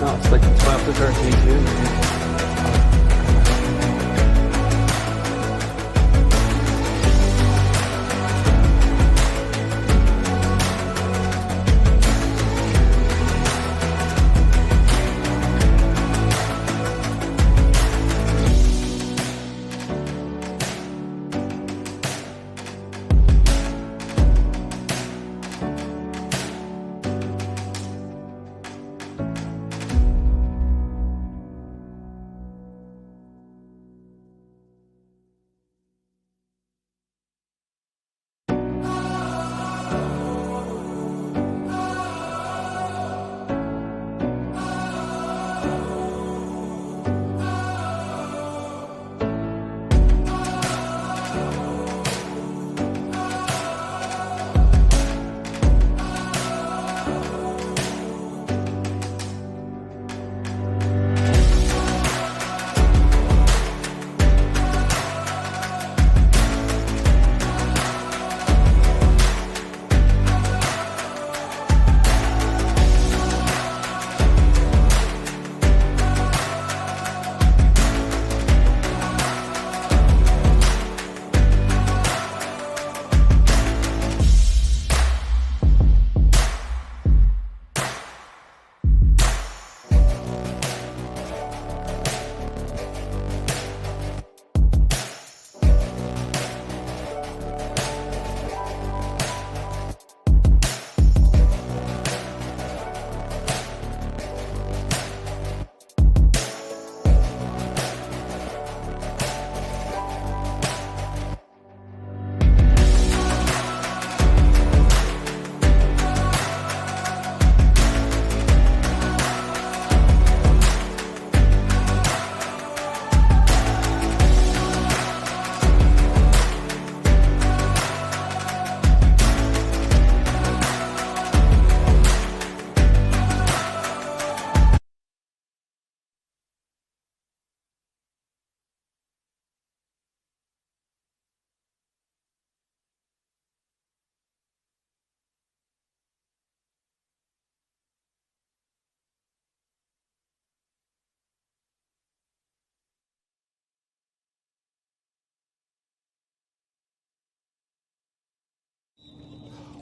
No, it's like 12 to 13 too.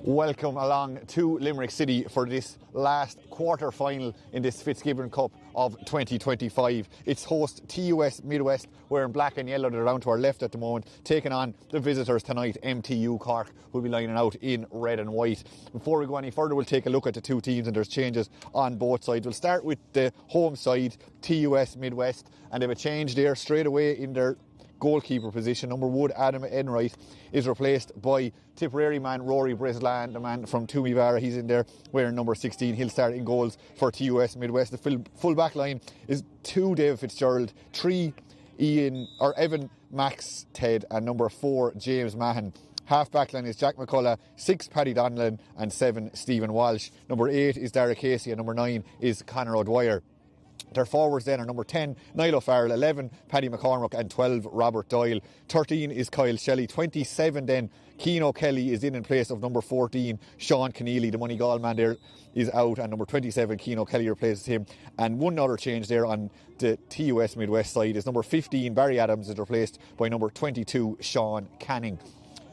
Welcome along to Limerick City for this last quarter final in this Fitzgibbon Cup of 2025. It's host TUS Midwest. We're in black and yellow. They're down to our left at the moment, taking on the visitors tonight, MTU Cork, who'll be lining out in red and white. Before we go any further, we'll take a look at the two teams, and there's changes on both sides. We'll start with the home side, TUS Midwest, and they have a change there straight away in their goalkeeper position. Number 1, Adam Enright, is replaced by Tipperary man Rory Breslan, the man from Toomevara. He's in there wearing number 16. He'll start in goals for TUS Midwest. The full back line is 2 David Fitzgerald, 3 Evan Max Ted, and number 4 James Mahan. Half back line is Jack McCullough, 6 Paddy Donlan, and 7 Stephen Walsh. Number 8 is Dara Casey, and number 9 is Conor O'Dwyer. Their forwards then are number 10, Niall O'Farrell, 11, Paddy McCormick, and 12, Robert Doyle. 13 is Kyle Shelley. 27 then, Cian O'Kelly is in place of number 14, Sean Keneally. The Moneygall man there is out, and number 27, Cian O'Kelly, replaces him. And one other change there on the TUS Midwest side is number 15, Barry Adams, is replaced by number 22, Sean Canning.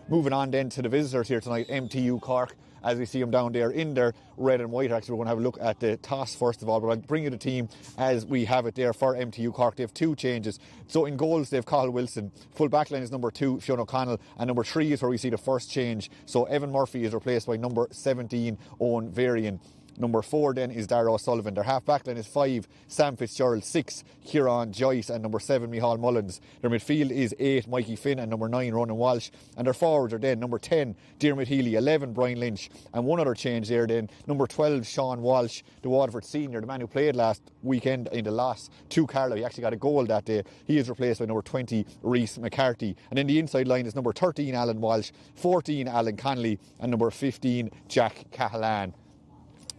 Moving on then to the visitors here tonight, MTU Cork. As we see them down there in their red and white. Actually, we're going to have a look at the toss first of all, but I'll bring you the team as we have it there for MTU Cork. They have 2 changes. So in goals, they have Cathal Wilson. Full back line is number 2, Fionn O'Connell, and number 3 is where we see the first change. So Evan Murphy is replaced by number 17, Owen Varian. Number 4 then is Dara O'Sullivan. Their half back line is 5, Sam Fitzgerald, 6, Kieran Joyce, and number 7, Micheál Mullins. Their midfield is 8, Mikey Finn, and number 9, Ronan Walsh. And their forwards are then number 10, Diarmuid Healy, 11, Brian Lynch. And one other change there then, number 12, Sean Walsh, the Waterford senior, the man who played last weekend in the loss to Carlow. He actually got a goal that day. He is replaced by number 20, Rhys McCarthy. And then the inside line is number 13, Alan Walsh, 14, Alan Connolly, and number 15, Jack Cahalan.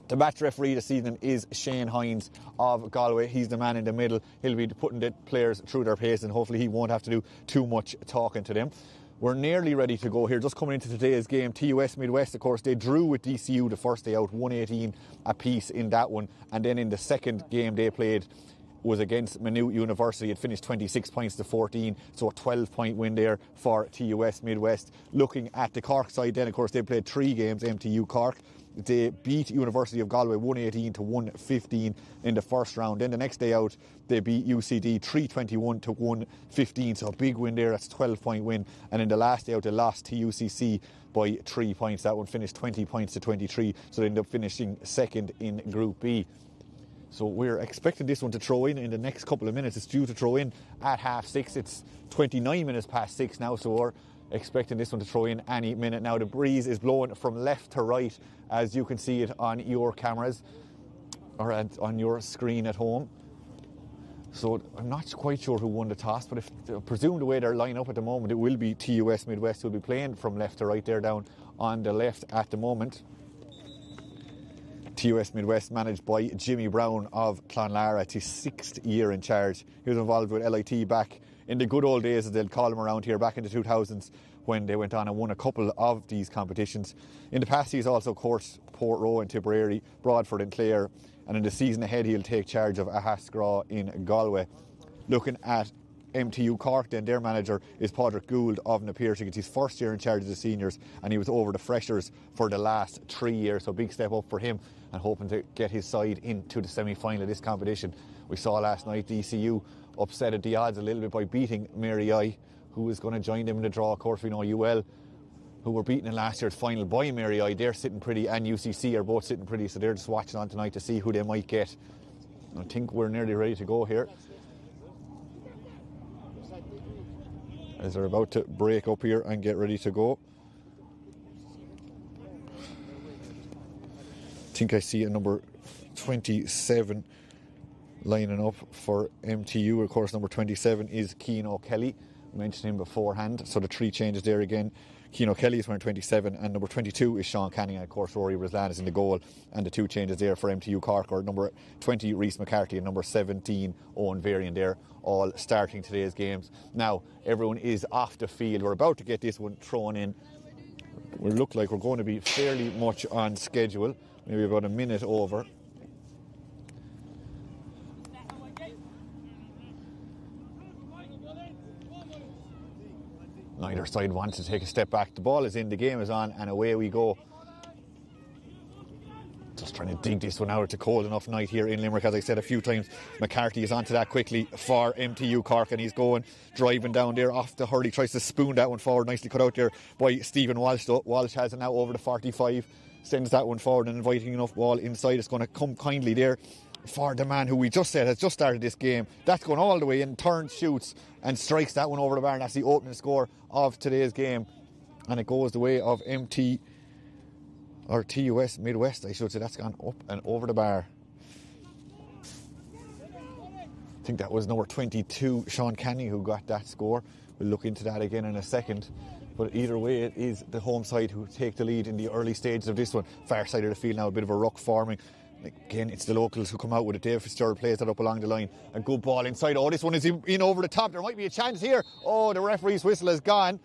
The match referee this evening is Shane Hines of Galway. He's the man in the middle. He'll be putting the players through their pace, and hopefully he won't have to do too much talking to them. we're nearly ready to go here. Just coming into today's game, TUS Midwest, of course, they drew with DCU the first day out, 118 apiece in that one. And then in the second game they played was against Maynooth University. It finished 26 points to 14, so a 12-point win there for TUS Midwest. Looking at the Cork side then, of course, they played 3 games, MTU Cork. They beat University of Galway 118 to 115 in the first round. Then the next day out, they beat UCD 321 to 115, so a big win there. That's a 12-point win. And in the last day out, they lost to UCC by 3 points. That one finished 20 points to 23, so they ended up finishing second in Group B. So we're expecting this one to throw in the next couple of minutes. It's due to throw in at 6:30. It's 29 minutes past 6 now, so we're expecting this one to throw in any minute now. The breeze is blowing from left to right, as you can see it on your cameras or on your screen at home. So I'm not quite sure who won the toss, but if I presume the way they're lining up at the moment, it will be TUS Midwest who will be playing from left to right there down on the left at the moment. TUS Midwest managed by Jimmy Brown of Clonlara. It's his 6th year in charge. He was involved with LIT back in the good old days, as they'll call them around here, back in the 2000s when they went on and won a couple of these competitions. In the past he's also coached Portroe and Tipperary, Broadford and Clare, and in the season ahead he'll take charge of Ahascraw in Galway. Looking at MTU Cork then, their manager is Padraig Gould of Napier. It's his first year in charge of the seniors, and he was over the freshers for the last 3 years, so big step up for him and hoping to get his side into the semi-final of this competition. We saw last night DCU upset at the odds a little bit by beating Mary I, who is going to join them in the draw. Of course, we know UL, who were beaten in last year's final by Mary I, they're sitting pretty, and UCC are both sitting pretty, so they're just watching on tonight to see who they might get. I think we're nearly ready to go here, as they're about to break up here and get ready to go. I think I see a number 27 lining up for MTU. Of course, number 27 is Cian O'Kelly. I mentioned him beforehand, so the 3 changes there again. Cian O'Kelly is wearing 27, and number 22 is Sean Canning. And of course, Rory Ruslan is in the goal, and the 2 changes there for MTU Cork are number 20 Rhys McCarthy and number 17 Owen Varian there, all starting today's games. Now everyone is off the field. We're about to get this one thrown in. We look like we're going to be fairly much on schedule, maybe about a minute over. Neither side wants to take a step back. The ball is in, the game is on, and away we go. Just trying to dig this one out. It's a cold enough night here in Limerick, as I said a few times. McCarthy is onto that quickly for MTU Cork, and he's going, driving down there off the hurley, tries to spoon that one forward. Nicely cut out there by Stephen Walsh, though. Walsh has it now over the 45, sends that one forward, and inviting enough ball inside. It's going to come kindly there for the man who we just said has just started this game. That's going all the way in, turns, shoots, and strikes that one over the bar, and that's the opening score of today's game. And it goes the way of TUS Midwest, I should say. That's gone up and over the bar. I think that was number 22, Sean Canning, who got that score. We'll look into that again in a second. But either way, it is the home side who take the lead in the early stages of this one. Far side of the field now, a bit of a ruck forming. Again, it's the locals who come out with it. Dave Fitzgerald plays that up along the line. A good ball inside. Oh, this one is in over the top. There might be a chance here. Oh, the referee's whistle is gone.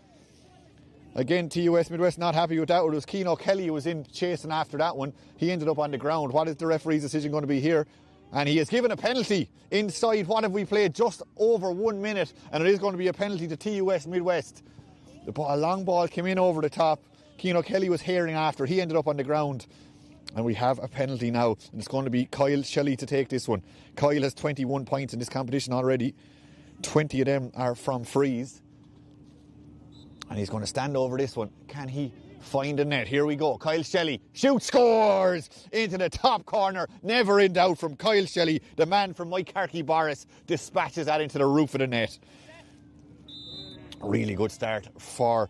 Again, TUS Midwest not happy with that. It was Cian O'Kelly who was in chasing after that one. He ended up on the ground. What is the referee's decision going to be here? And he has given a penalty inside. What have we played? Just over 1 minute. And it is going to be a penalty to TUS Midwest. The ball, long ball came in over the top. Cian O'Kelly was herring after. He ended up on the ground. And we have a penalty now, and it's going to be Kyle Shelley to take this one. Kyle has 21 points in this competition already. 20 of them are from frees. And he's going to stand over this one. Can he find a net? Here we go. Kyle Shelley shoots, scores into the top corner. Never in doubt from Kyle Shelley. The man from Mike Carkey Boris dispatches that into the roof of the net. Really good start for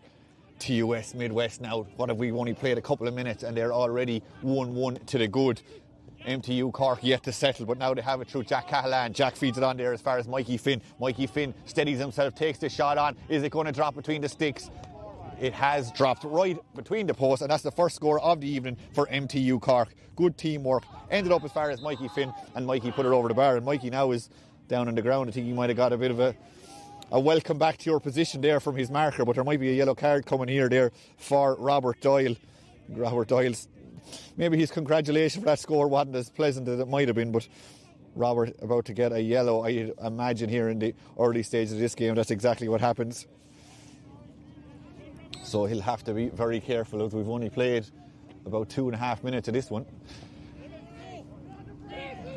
TUS Midwest now. What have we only played a couple of minutes, and they're already 1-1 to the good. MTU Cork yet to settle, but now they have it through Jack Cahalane. Jack feeds it on there as far as Mikey Finn. Mikey Finn steadies himself, takes the shot on. Is it going to drop between the sticks? It has dropped right between the posts, and that's the first score of the evening for MTU Cork. Good teamwork. Ended up as far as Mikey Finn, and Mikey put it over the bar, and Mikey now is down on the ground. I think he might have got a bit of a a welcome back to your position there from his marker, but there might be a yellow card coming here there for Robert Doyle. Robert Doyle's, maybe his congratulations for that score wasn't as pleasant as it might have been, but Robert about to get a yellow, I imagine, here in the early stages of this game. That's exactly what happens. So he'll have to be very careful, as we've only played about 2.5 minutes of this one.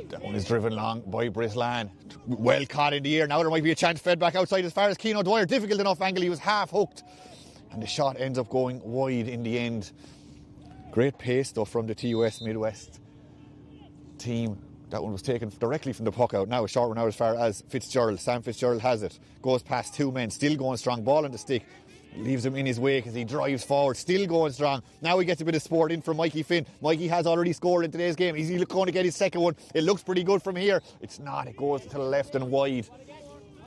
That one is driven long by Brislan. Well caught in the air. Now there might be a chance fed back outside as far as Keane O'Dwyer. Difficult enough angle. He was half hooked. And the shot ends up going wide in the end. Great pace though from the TUS Midwest team. That one was taken directly from the puck out. Now a short one out as far as Fitzgerald. Sam Fitzgerald has it. Goes past two men. Still going strong. Ball on the stick. Leaves him in his wake as he drives forward. Still going strong. Now he gets a bit of sport in from Mikey Finn. Mikey has already scored in today's game. Is he going to get his second one? It looks pretty good from here. It's not. It goes to the left and wide.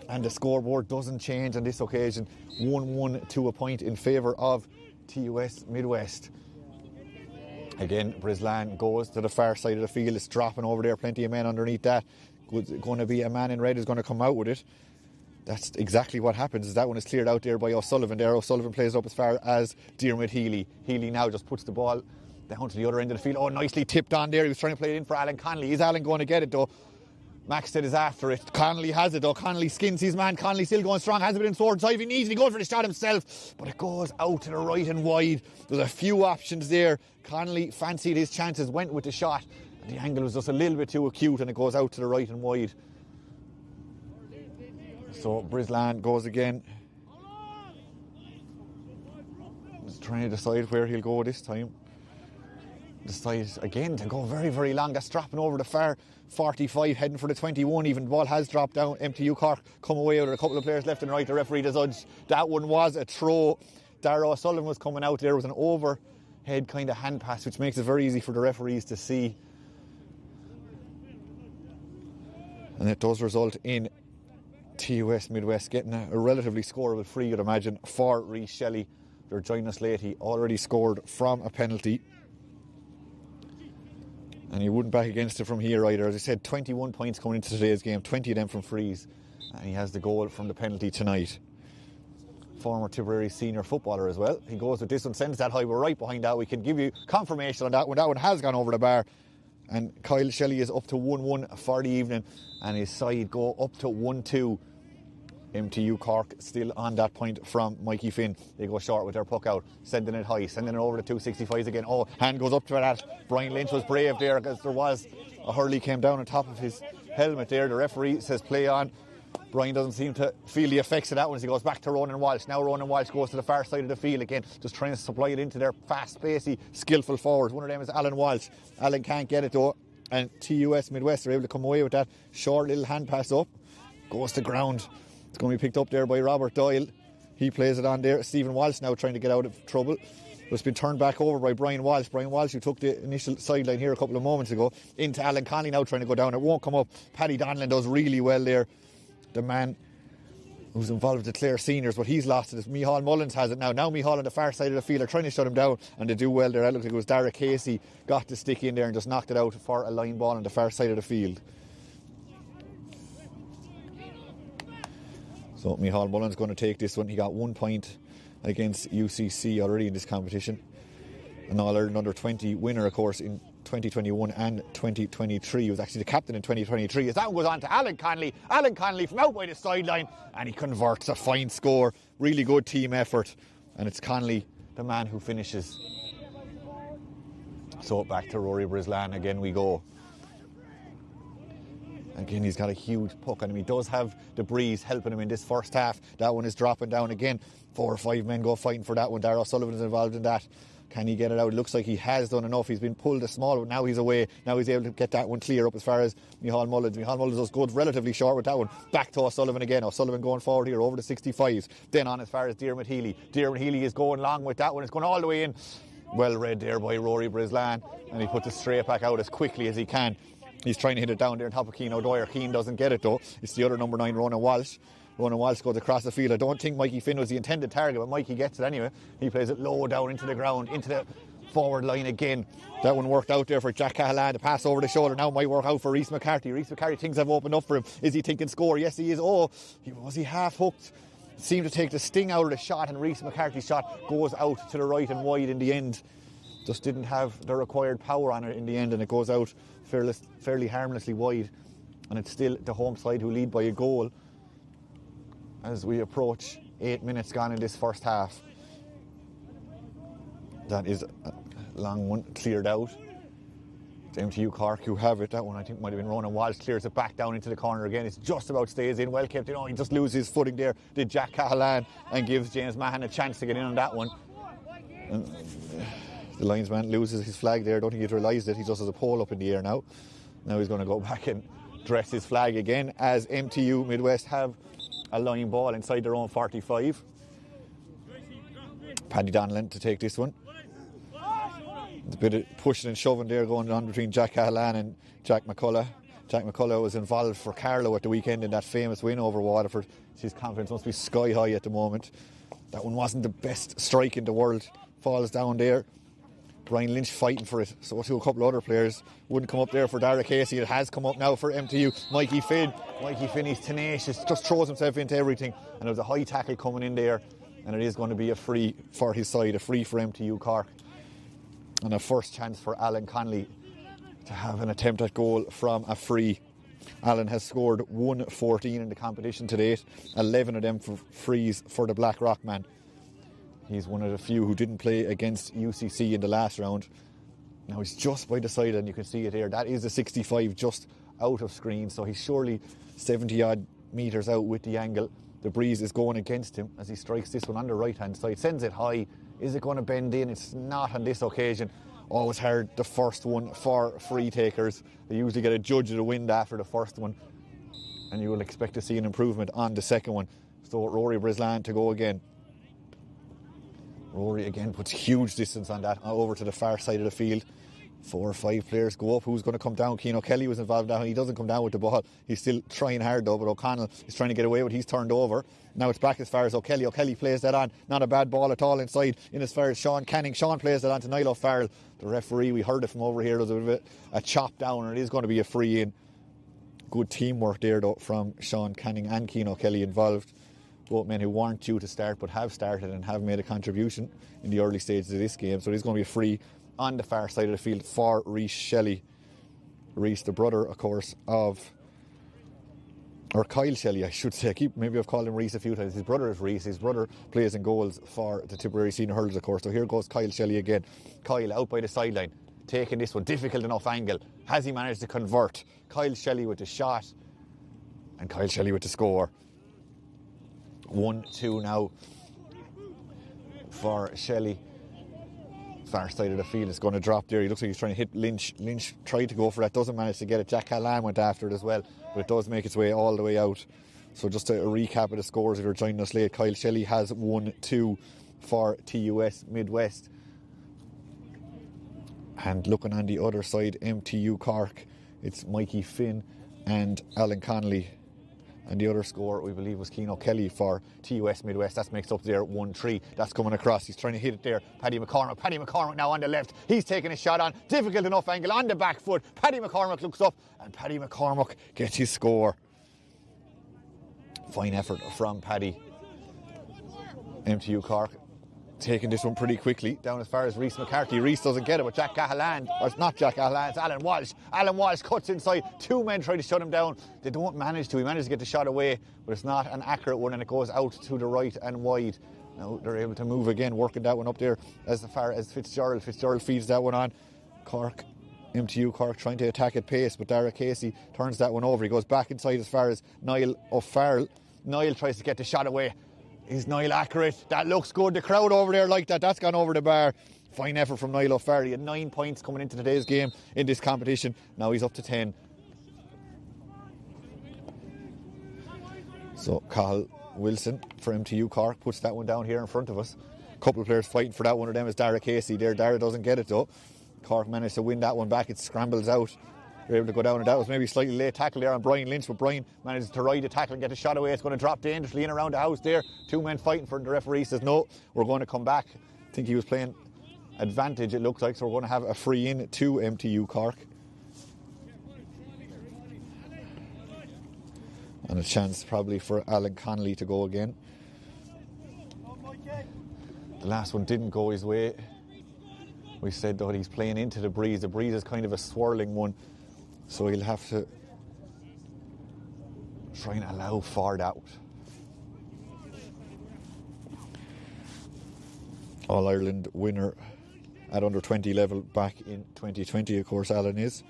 And the scoreboard doesn't change on this occasion. 1-1 to a point in favour of TUS Midwest. Again, Brislan goes to the far side of the field. It's dropping over there. Plenty of men underneath that. Going to be a man in red who's going to come out with it. That's exactly what happens. As that one is cleared out there by O'Sullivan there. O'Sullivan plays up as far as Diarmuid Healy. Healy now just puts the ball down to the other end of the field. Oh, nicely tipped on there. He was trying to play it in for Alan Connolly. Is Alan going to get it though? Maxted is after it. Connolly has it though. Connolly skins his man. Connolly still going strong. Has a bit in sword side. He needs it. He goes for the shot himself. But it goes out to the right and wide. There's a few options there. Connolly fancied his chances. Went with the shot. And the angle was just a little bit too acute and it goes out to the right and wide. So Brislan goes again. He's trying to decide where he'll go this time. Decides again to go very, very long. That's dropping over the far 45, heading for the 21 even. The ball has dropped down. MTU Cork come away with a couple of players left and right. The referee decides that one was a throw. Darragh O'Sullivan was coming out there. It was an overhead kind of hand pass, which makes it very easy for the referees to see. And it does result in TUS Midwest getting a relatively scoreable free, you'd imagine, for Rhys Shelley. They're joining us late. He already scored from a penalty. And he wouldn't back against it from here either. As I said, 21 points coming into today's game, 20 of them from frees. And he has the goal from the penalty tonight. Former Tipperary senior footballer as well. He goes with this one, sends that high. We're right behind that. We can give you confirmation on that one. That one has gone over the bar. And Kyle Shelley is up to 1-1 for the evening. And his side go up to 1-2. MTU Cork still on that point from Mikey Finn. They go short with their puck out, sending it high, sending it over the 265s again. Oh, hand goes up to that. Brian Lynch was brave there because there was a hurley came down on top of his helmet there. The referee says play on. Brian doesn't seem to feel the effects of that one as he goes back to Ronan Walsh. Now Ronan Walsh goes to the far side of the field again, just trying to supply it into their fast, pacey, skillful forwards. One of them is Alan Walsh. Alan can't get it though, and TUS Midwest are able to come away with that short little hand pass up. Goes to ground. It's going to be picked up there by Robert Doyle. He plays it on there. Stephen Walsh now trying to get out of trouble. It's been turned back over by Brian Walsh. Brian Walsh, who took the initial sideline here a couple of moments ago, into Alan Connolly now trying to go down. It won't come up. Paddy Donlan does really well there. The man who's involved with the Clare seniors, but he's lost it. Micheál Mullins has it now. Now Micheál on the far side of the field are trying to shut him down, and they do well there. It looked like it was Dara Casey got the stick in there and just knocked it out for a line ball on the far side of the field. So Micheál Mullins going to take this one. He got 1 point against UCC already in this competition. An All-Ireland under-20 winner, of course, in 2021 and 2023. He was actually the captain in 2023. As that one goes on to Alan Connolly. Alan Connolly from out by the sideline, and he converts a fine score. Really good team effort. And it's Connolly, the man who finishes. So back to Rory Brislan. Again we go. Again, he's got a huge puck on him. He does have the breeze helping him in this first half. That one is dropping down again. 4 or 5 men go fighting for that one. Darragh O'Sullivan is involved in that. Can he get it out? It looks like he has done enough. He's been pulled a small one. Now he's away. Now he's able to get that one clear up as far as Micheál Mullins. Micheál Mullins does good, relatively short with that one. Back to O'Sullivan again. O'Sullivan going forward here over the 65s. Then on as far as Diarmuid Healy. Diarmuid Healy is going long with that one. It's going all the way in. Well read there by Rory Brislan. And he puts it straight back out as quickly as he can. He's trying to hit it down there on top of Keane O'Dwyer. Keane doesn't get it though. It's the other number 9, Ronan Walsh. Ronan Walsh goes across the field. I don't think Mikey Finn was the intended target, but Mikey gets it anyway. He plays it low down into the ground, into the forward line again. That one worked out there for Jack Cahalan. The pass over the shoulder now might work out for Rhys McCarthy. Rhys McCarthy, things have opened up for him. Is he thinking score? Yes, he is. Oh, was he half hooked? Seemed to take the sting out of the shot, and Rhys McCarthy's shot goes out to the right and wide in the end. Just didn't have the required power on it in the end, and it goes out fairly harmlessly wide. And it's still the home side who lead by a goal as we approach 8 minutes gone in this first half. That is a long one, cleared out. It's MTU Cork who have it. That one I think might have been Ronan Walsh, clears it back down into the corner again. It's just about stays in, well kept. He just loses his footing there, did Jack Cahalan, and gives James Mahan a chance to get in on that one. And the linesman loses his flag there. I don't think he's realised it. He just has a pole up in the air now. Now he's going to go back and dress his flag again as MTU Midwest have a line ball inside their own 45. Paddy Donnellan to take this one. A bit of pushing and shoving there going on between Jack Cahalan and Jack McCullough. Jack McCullough was involved for Carlow at the weekend in that famous win over Waterford. His confidence must be sky high at the moment. That one wasn't the best strike in the world. Falls down there. Brian Lynch fighting for it. So to a couple of other players. Wouldn't come up there for Dara Casey. It has come up now for MTU. Mikey Finn, he's tenacious. Just throws himself into everything. And there's a high tackle coming in there. And it is going to be a free for his side. A free for MTU Cork. And a first chance for Alan Conley to have an attempt at goal from a free. Alan has scored 114 in the competition to date. 11 of them for frees for the Black Rock man. He's one of the few who didn't play against UCC in the last round. Now he's just by the side, and you can see it here. That is a 65 just out of screen, so he's surely 70 odd metres out with the angle. The breeze is going against him as he strikes this one on the right hand side. Sends it high. Is it going to bend in? It's not on this occasion. Always hard the first one for free takers. They usually get a judge of the wind after the first one, and you will expect to see an improvement on the second one. So Rory Brislan to go again. Rory again puts huge distance on that over to the far side of the field. 4 or 5 players go up. Who's going to come down? Keane O'Kelly was involved now. He doesn't come down with the ball. He's still trying hard though, but O'Connell is trying to get away with it. He's turned over. Now it's back as far as O'Kelly. O'Kelly plays that on. Not a bad ball at all inside. In as far as Sean Canning. Sean plays that on to Niall O'Farrell. The referee, we heard it from over here. There's a bit of a chop down, and it is going to be a free in. Good teamwork there though from Sean Canning and Keane O'Kelly involved. Both men who weren't due to start but have started and have made a contribution in the early stages of this game. So it's going to be a free on the far side of the field for Rhys Shelley. Rhys, the brother, of course, of... or Kyle Shelley, I should say. Maybe I've called him Rhys a few times. His brother is Rhys. His brother plays in goals for the Tipperary Senior Hurlers, of course. So here goes Kyle Shelley again. Kyle out by the sideline, taking this one. Difficult enough angle. Has he managed to convert? Kyle Shelley with the shot. And Kyle Shelley with the score. 1-2 now for Shelley. Far side of the field is going to drop there. He looks like he's trying to hit Lynch. Lynch tried to go for that, doesn't manage to get it. Jack Callan went after it as well, but it does make its way all the way out. So just a recap of the scores if you're joining us late. Kyle Shelley has 1-2 for TUS Midwest. And looking on the other side, MTU Cork, it's Mikey Finn and Alan Connolly. And the other score, we believe, was Keane O'Kelly for TUS Midwest. That makes up there 1-3. That's coming across. He's trying to hit it there. Paddy McCormack. Paddy McCormack now on the left. He's taking a shot on. Difficult enough angle on the back foot. Paddy McCormack looks up, and Paddy McCormack gets his score. Fine effort from Paddy. MTU Cork taking this one pretty quickly down as far as Rhys McCarthy. Rhys doesn't get it, but Jack Cahalan, or it's not Jack Cahalan, it's Alan Walsh. Alan Walsh cuts inside. 2 men try to shut him down. They don't manage to. He managed to get the shot away, but it's not an accurate one, and it goes out to the right and wide. Now they're able to move again, working that one up there as far as Fitzgerald. Fitzgerald feeds that one on. Cork, MTU Cork trying to attack at pace, but Dara Casey turns that one over. He goes back inside as far as Niall O'Farrell. Niall tries to get the shot away. Is Niall accurate? That looks good. The crowd over there like that. That's gone over the bar. Fine effort from Niall O'Farrell. He had 9 points coming into today's game in this competition. Now he's up to 10. So Cathal Wilson for MTU Cork puts that one down here in front of us. A couple of players fighting for that. One of them is Dara Casey there. Dara doesn't get it though. Cork managed to win that one back. It scrambles out. They're able to go down, and that was maybe slightly late tackle there on Brian Lynch, but Brian manages to ride the tackle and get a shot away. It's going to drop dangerously in around the house there. 2 men fighting for it. The referee says no, we're going to come back. I think he was playing advantage, it looks like, so we're going to have a free in to MTU Cork. And a chance probably for Alan Connolly to go again. The last one didn't go his way. We said that he's playing into the breeze. The breeze is kind of a swirling one, so he'll have to try and allow for that. All-Ireland winner at under 20 level back in 2020, of course, Alan is.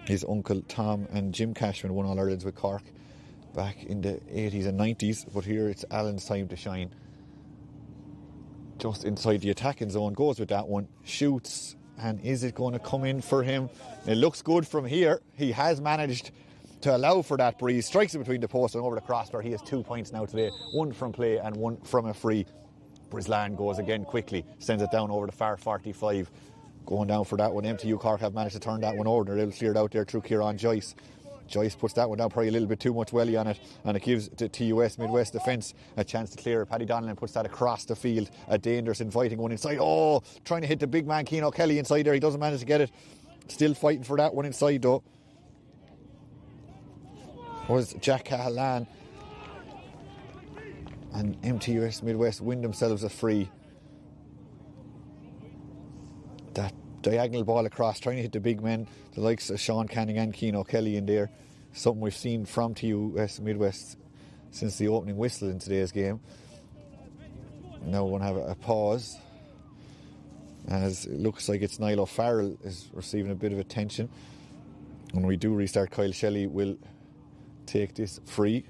His uncle Tom and Jim Cashman won All-Irelands with Cork back in the 80s and 90s, but here it's Alan's time to shine. Just inside the attacking zone, goes with that one, shoots, and is it going to come in for him? It looks good from here. He has managed to allow for that breeze, strikes it between the post and over the crossbar. He has 2 points now today, one from play and one from a free. Brislan goes again quickly, sends it down over the far 45. Going down for that one. MTU Cork have managed to turn that one over. They're a little cleared out there through Kieran Joyce. Joyce puts that one down, probably a little bit too much welly on it, and it gives the TUS Midwest defence a chance to clear it. Paddy Donnellan puts that across the field, a dangerous, inviting one inside. Oh, trying to hit the big man Keane O'Kelly inside there. He doesn't manage to get it. Still fighting for that one inside though. Was Jack Cahallan. And MTUS Midwest win themselves a free. That diagonal ball across, trying to hit the big men, the likes of Sean Canning and Keane O'Kelly in there. Something we've seen from TUS Midwest since the opening whistle in today's game. Now we're going to have a pause, as it looks like it's Niall O'Farrell is receiving a bit of attention. When we do restart, Kyle Shelley will take this free.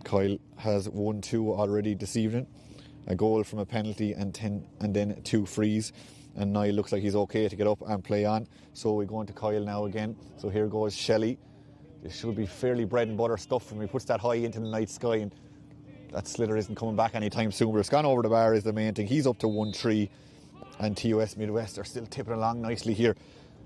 Kyle has 1-2 already this evening. A goal from a penalty and then 2 frees. And Niall looks like he's okay to get up and play on. So we go into Kyle now again. So here goes Shelley. This should be fairly bread and butter stuff when he puts that high into the night sky. And that slither isn't coming back anytime soon. But it's gone over the bar is the main thing. He's up to 1-3. And TUS Midwest are still tipping along nicely here.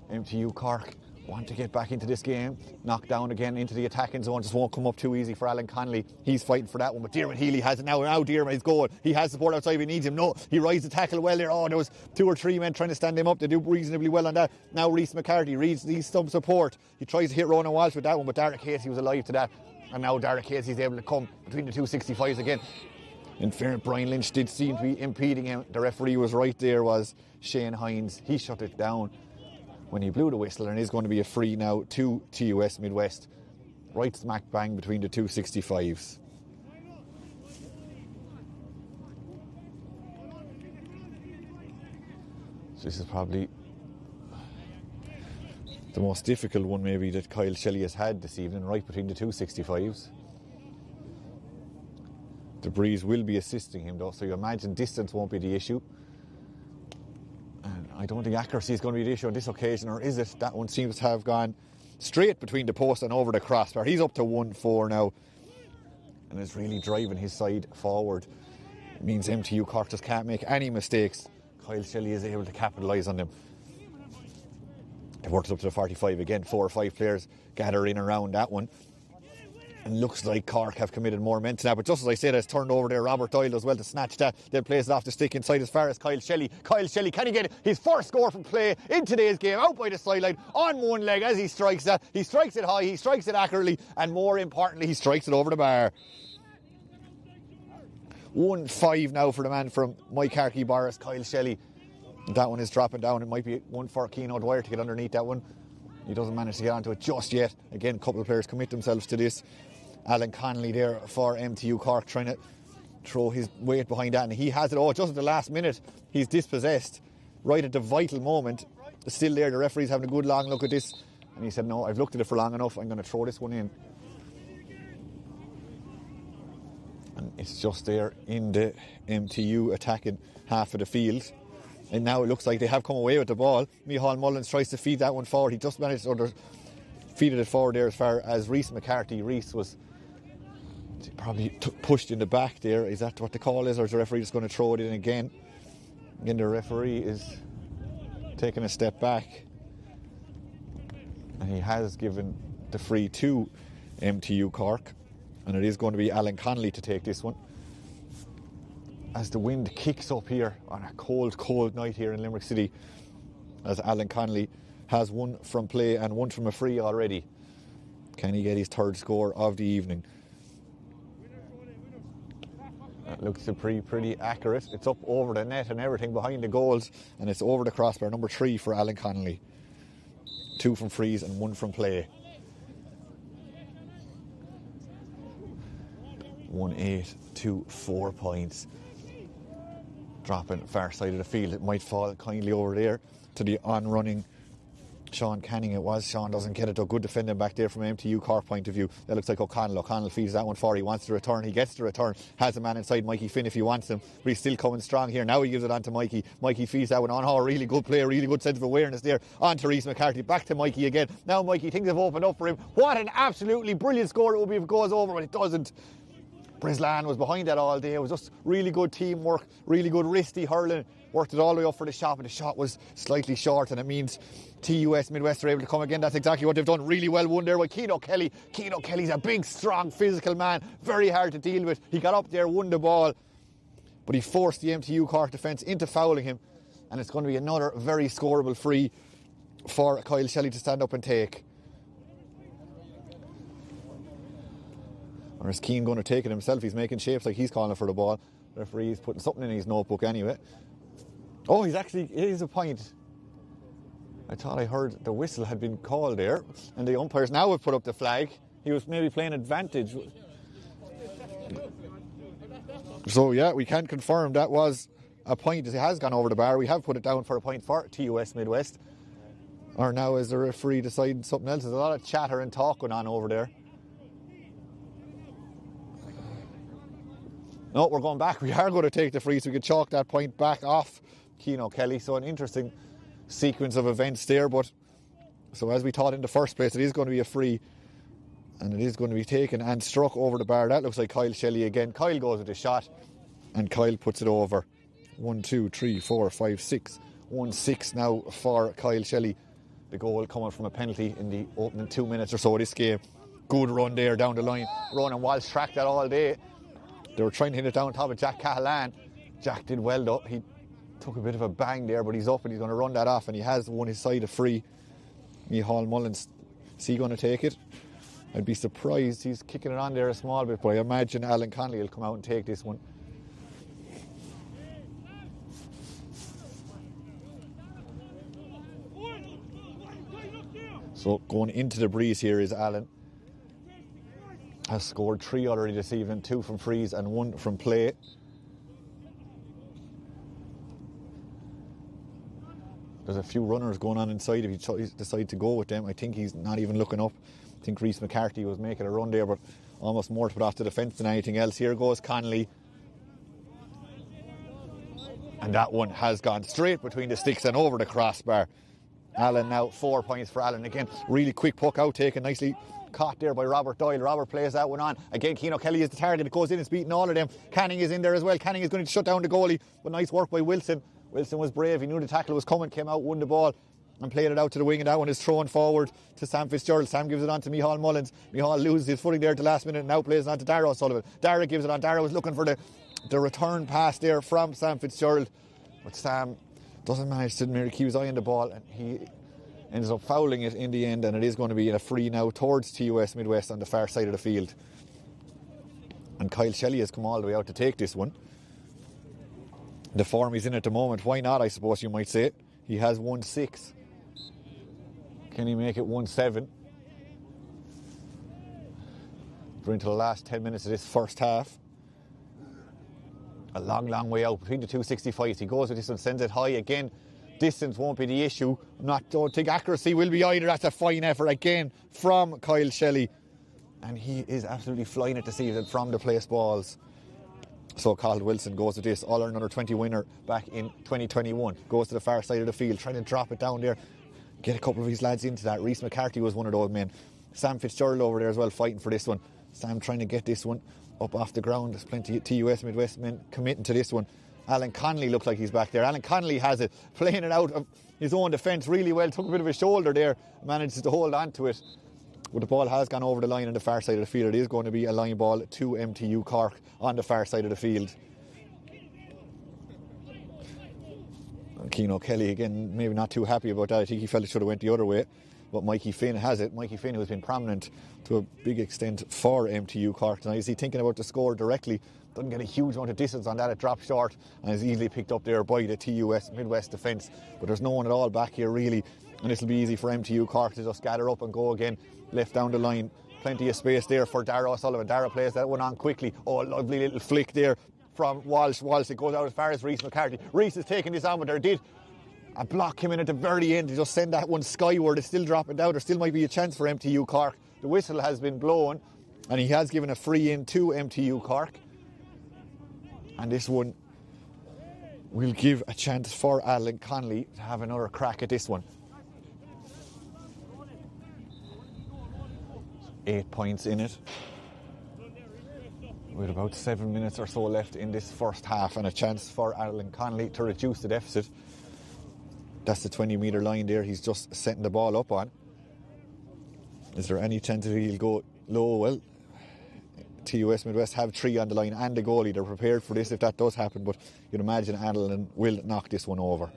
MTU Cork want to get back into this game. Knocked down again into the attacking zone. Just won't come up too easy for Alan Connolly. He's fighting for that one, but Diarmuid Healy has it now. Now Diarmuid is going. He has support outside if he needs him. No, he rides the tackle well there. Oh, there was 2 or 3 men trying to stand him up. They do reasonably well on that. Now Reece McCarthy needs some support. He tries to hit Ronan Walsh with that one, but Derek Casey was alive to that. And now Derek Casey's able to come between the 265s again. In fairness, Brian Lynch did seem to be impeding him. The referee was right there, was Shane Hines. He shut it down when he blew the whistle, and is going to be a free now to TUS Midwest. Right smack bang between the 265s. So this is probably the most difficult one maybe that Kyle Shelley has had this evening, right between the 265s. The breeze will be assisting him though, so you imagine distance won't be the issue. And I don't think accuracy is going to be the issue on this occasion, or is it? That one seems to have gone straight between the post and over the crossbar. He's up to 1-4 now, and is really driving his side forward. It means MTU Cork just can't make any mistakes. Kyle Shelley is able to capitalise on them. It works up to the 45 again. 4 or 5 players gather in around that one. And looks like Cork have committed more men to that. But just as I said, it's turned over there. Robert Doyle does well to snatch that. Then plays it off the stick inside as far as Kyle Shelley. Kyle Shelley, can he get his first score from play in today's game? Out by the sideline, on one leg as he strikes that. He strikes it high, he strikes it accurately, and more importantly, he strikes it over the bar. 1-5 now for the man from Mike Harkey Boris, Kyle Shelley. That one is dropping down. It might be one for Keane O'Dwyer to get underneath that one. He doesn't manage to get onto it just yet. Again, a couple of players commit themselves to this. Alan Connolly there for MTU Cork trying to throw his weight behind that, and he has it. Oh, just at the last minute he's dispossessed right at the vital moment. Still there, the referee's having a good long look at this, and he said, no, I've looked at it for long enough, I'm going to throw this one in. And it's just there in the MTU attacking half of the field. And now it looks like they have come away with the ball. Micheál Mullins tries to feed that one forward. He just managed to feeded it forward there as far as Reece McCarthy. Reece was probably pushed in the back there. Is that what the call is, or is the referee just going to throw it in again? Again, the referee is taking a step back, and he has given the free to MTU Cork, and it is going to be Alan Connolly to take this one. as the wind kicks up here on a cold, cold night here in Limerick City, as Alan Connolly has one from play and one from a free already. Can he get his third score of the evening? That looks pretty accurate. It's up over the net and everything behind the goals, and it's over the crossbar. Number 3 for Alan Connolly. 2 from frees and 1 from play. 1-8 to 4 points. Dropping far side of the field. It might fall kindly over there to the on-running Sean Canning. It was. Sean doesn't get it though. Good defending back there from MTU Cork point of view. That looks like O'Connell. O'Connell feeds that one for. He wants to return. He gets the return. Has a man inside, Mikey Finn, if he wants him. But he's still coming strong here. Now he gives it on to Mikey. Mikey feeds that one on. Oh, really good play. Really good sense of awareness there. On to Rhys McCarthy. Back to Mikey again. Now Mikey, things have opened up for him. What an absolutely brilliant score it would be if it goes over, but it doesn't. Brislan was behind that all day. It was just really good teamwork, really good wristy hurling. Worked it all the way up for the shot, but the shot was slightly short, and it means TUS Midwest are able to come again. That's exactly what they've done. Really well won there by Keane O'Kelly. Keane O'Kelly's a big, strong, physical man. Very hard to deal with. He got up there, won the ball, but he forced the MTU Cork defence into fouling him, and it's going to be another very scoreable free for Kyle Shelley to stand up and take. Or is Keane going to take it himself? He's making shapes like he's calling for the ball. The referee's putting something in his notebook anyway. Oh, it is a point. I thought I heard the whistle had been called there, and the umpires now have put up the flag. He was maybe playing advantage. So yeah, we can confirm that was a point. It has gone over the bar. We have put it down for a point for TUS Midwest. Or now is the referee deciding something else? There's a lot of chatter and talk going on over there. No, we're going back. We are going to take the free, so we can chalk that point back off Keane O'Kelly. So an interesting sequence of events there. But so as we thought in the first place, it is going to be a free, and it is going to be taken and struck over the bar. That looks like Kyle Shelley again. Kyle goes with the shot, and Kyle puts it over. 1, 2, 3, 4, 5, 6. 1-6 now for Kyle Shelley. The goal coming from a penalty in the opening 2 minutes or so of this game. Good run there down the line. Ronan Walsh tracked that all day. They were trying to hit it down top of Jack Cahalan. Jack did well though. He took a bit of a bang there, but he's up and he's going to run that off, and he has won his side a free. Micheál Mullins, is he going to take it? I'd be surprised. He's kicking it on there a small bit, but I imagine Alan Connolly will come out and take this one. So going into the breeze here is Alan. Has scored 3 already this evening, 2 from frees and 1 from play. There's a few runners going on inside if he decides to go with them. I think he's not even looking up. I think Rhys McCarthy was making a run there, but almost more to put off the defence than anything else. Here goes Connolly. And that one has gone straight between the sticks and over the crossbar. Alan now 4 points for Alan again. Really quick puck out taken nicely. Caught there by Robert Doyle. Robert plays that one on. Again, Keane O'Kelly is the target. It goes in, it's beating all of them. Canning is in there as well. Canning is going to shut down the goalie. But nice work by Wilson. Wilson was brave. He knew the tackle was coming, came out, won the ball and played it out to the wing. And that one is thrown forward to Sam Fitzgerald. Sam gives it on to Micheál Mullins. Micheál loses his footing there at the last minute and now plays it on to Dara O'Sullivan. Dara gives it on. Dara was looking for the return pass there from Sam Fitzgerald. But Sam doesn't manage to keep his eye on the ball, and he ends up fouling it in the end, and it is going to be a free now towards TUS Midwest on the far side of the field. And Kyle Shelley has come all the way out to take this one. The form he's in at the moment, why not, I suppose you might say. He has 1-6. Can he make it 1-7? We're into the last 10 minutes of this first half. A long, long way out between the 265s. He goes with this one, sends it high again. Distance won't be the issue. Don't think accuracy will be either. That's a fine effort again from Kyle Shelley. And he is absolutely flying it this evening from the place balls. So Cathal Wilson goes with this All-Ireland Under-20 winner back in 2021. Goes to the far side of the field, trying to drop it down there. Get a couple of his lads into that. Rhys McCarthy was one of those men. Sam Fitzgerald over there as well, fighting for this one. Sam trying to get this one up off the ground. There's plenty of TUS Midwest men committing to this one. Alan Connolly looks like he's back there. Alan Connolly has it, playing it out of his own defence really well. Took a bit of a shoulder there, manages to hold on to it. But the ball has gone over the line on the far side of the field. It is going to be a line ball to MTU Cork on the far side of the field. Keane O'Kelly again, maybe not too happy about that. I think he felt it should have went the other way. But Mikey Finn has it. Mikey Finn, who's been prominent to a big extent for MTU Cork tonight. Is he thinking about the score directly? Doesn't get a huge amount of distance on that. It dropped short and is easily picked up there by the TUS Midwest defence. But there's no one at all back here really. And this will be easy for MTU Cork to just gather up and go again. Left down the line. Plenty of space there for Darragh O'Sullivan. Darragh plays that one on quickly. Oh, lovely little flick there from Walsh. Walsh, it goes out as far as Reece McCarthy. Reece is taking this on, but there did a block came in at the very end to just send that one skyward. It's still dropping down. There still might be a chance for MTU Cork. The whistle has been blown and he has given a free in to MTU Cork. And this one will give a chance for Alan Connolly to have another crack at this one. 8 points in it, with about 7 minutes or so left in this first half, and a chance for Alan Connolly to reduce the deficit. That's the 20-metre line there he's just setting the ball up on. Is there any chance that he'll go low? Well, TUS Midwest have 3 on the line and the goalie. They're prepared for this if that does happen, but you'd imagine Alan will knock this one over.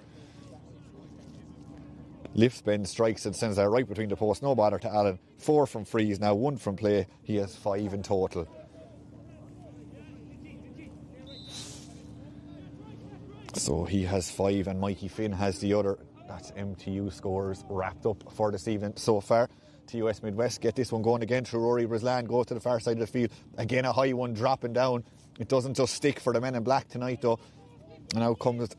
Lifts, bends, strikes and sends that right between the posts. No bother to Alan. 4 from frees now, 1 from play. He has 5 in total. So he has 5 and Mikey Finn has the other. That's MTU scores wrapped up for this evening so far. TUS Midwest get this one going again through Rory Brislan, goes to the far side of the field. Again a high one dropping down. It doesn't just stick for the men in black tonight though. And out comes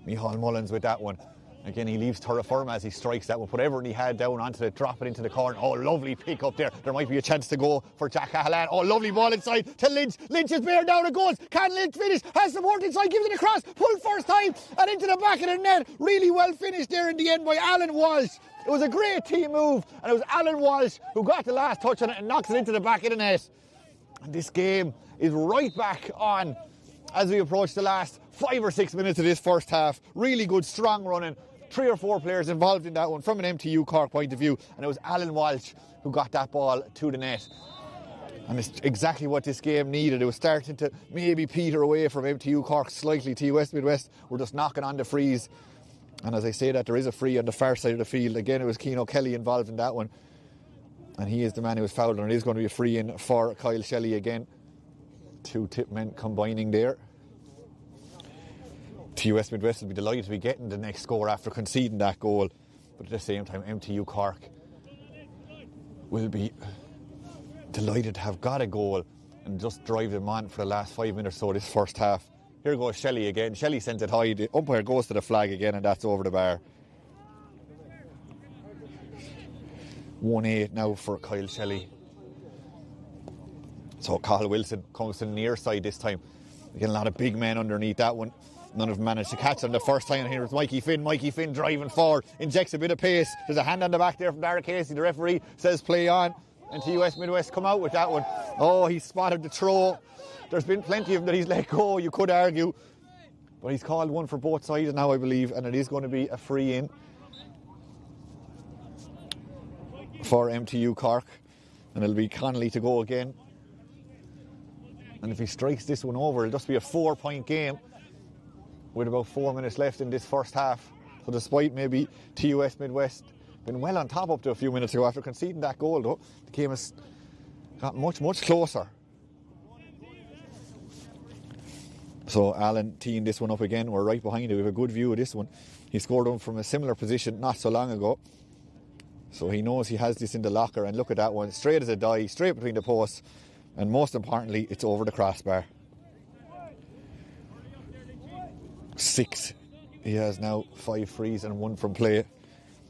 Micheál Mullins with that one. Again, he leaves terra firma as he strikes that one. Put everything he had down onto it, drop it into the corner. Oh, lovely pick up there. There might be a chance to go for Jack Cahalan. Oh, lovely ball inside to Lynch. Lynch is bearing down, it goes. Can Lynch finish? Has support inside, gives it across. Pull first time and into the back of the net. Really well finished there in the end by Alan Walsh. It was a great team move, and it was Alan Walsh who got the last touch on it and knocks it into the back of the net. And this game is right back on as we approach the last 5 or 6 minutes of this first half. Really good, strong running. 3 or 4 players involved in that one from an MTU Cork point of view, and it was Alan Walsh who got that ball to the net. And it's exactly what this game needed. It was starting to maybe peter away from MTU Cork slightly. TUS Midwest were just knocking on the frees. And as I say that, there is a free on the far side of the field. Again, it was Keane O'Kelly involved in that one. And he is the man who was fouled, and it is going to be a free in for Kyle Shelley again. 2 tip men combining there. TUS Midwest will be delighted to be getting the next score after conceding that goal. But at the same time, MTU Cork will be delighted to have got a goal and just drive them on for the last 5 minutes or so this first half. Here goes Shelley again. Shelley sends it high. The umpire goes to the flag again, and that's over the bar. 1-8 now for Kyle Shelley. So Cathal Wilson comes to the near side this time. Again, a lot of big men underneath that one. None of them managed to catch on the first time. And here was Mikey Finn. Mikey Finn driving forward, injects a bit of pace. There's a hand on the back there from Darragh Casey. The referee says play on. And TUS Midwest come out with that one. Oh, he spotted the throw. There's been plenty of them that he's let go, you could argue. But he's called one for both sides now, I believe. And it is going to be a free in for MTU Cork. And it'll be Connolly to go again. And if he strikes this one over, it'll just be a 4-point game with about 4 minutes left in this first half. So despite maybe TUS Midwest been well on top up to a few minutes ago after conceding that goal though, the game has got much, much closer. So Alan teeing this one up again. We're right behind it. We have a good view of this one. He scored one from a similar position not so long ago. So he knows he has this in the locker, and look at that one. Straight as a die, straight between the posts, and most importantly, it's over the crossbar. 6. He has now 5 frees and 1 from play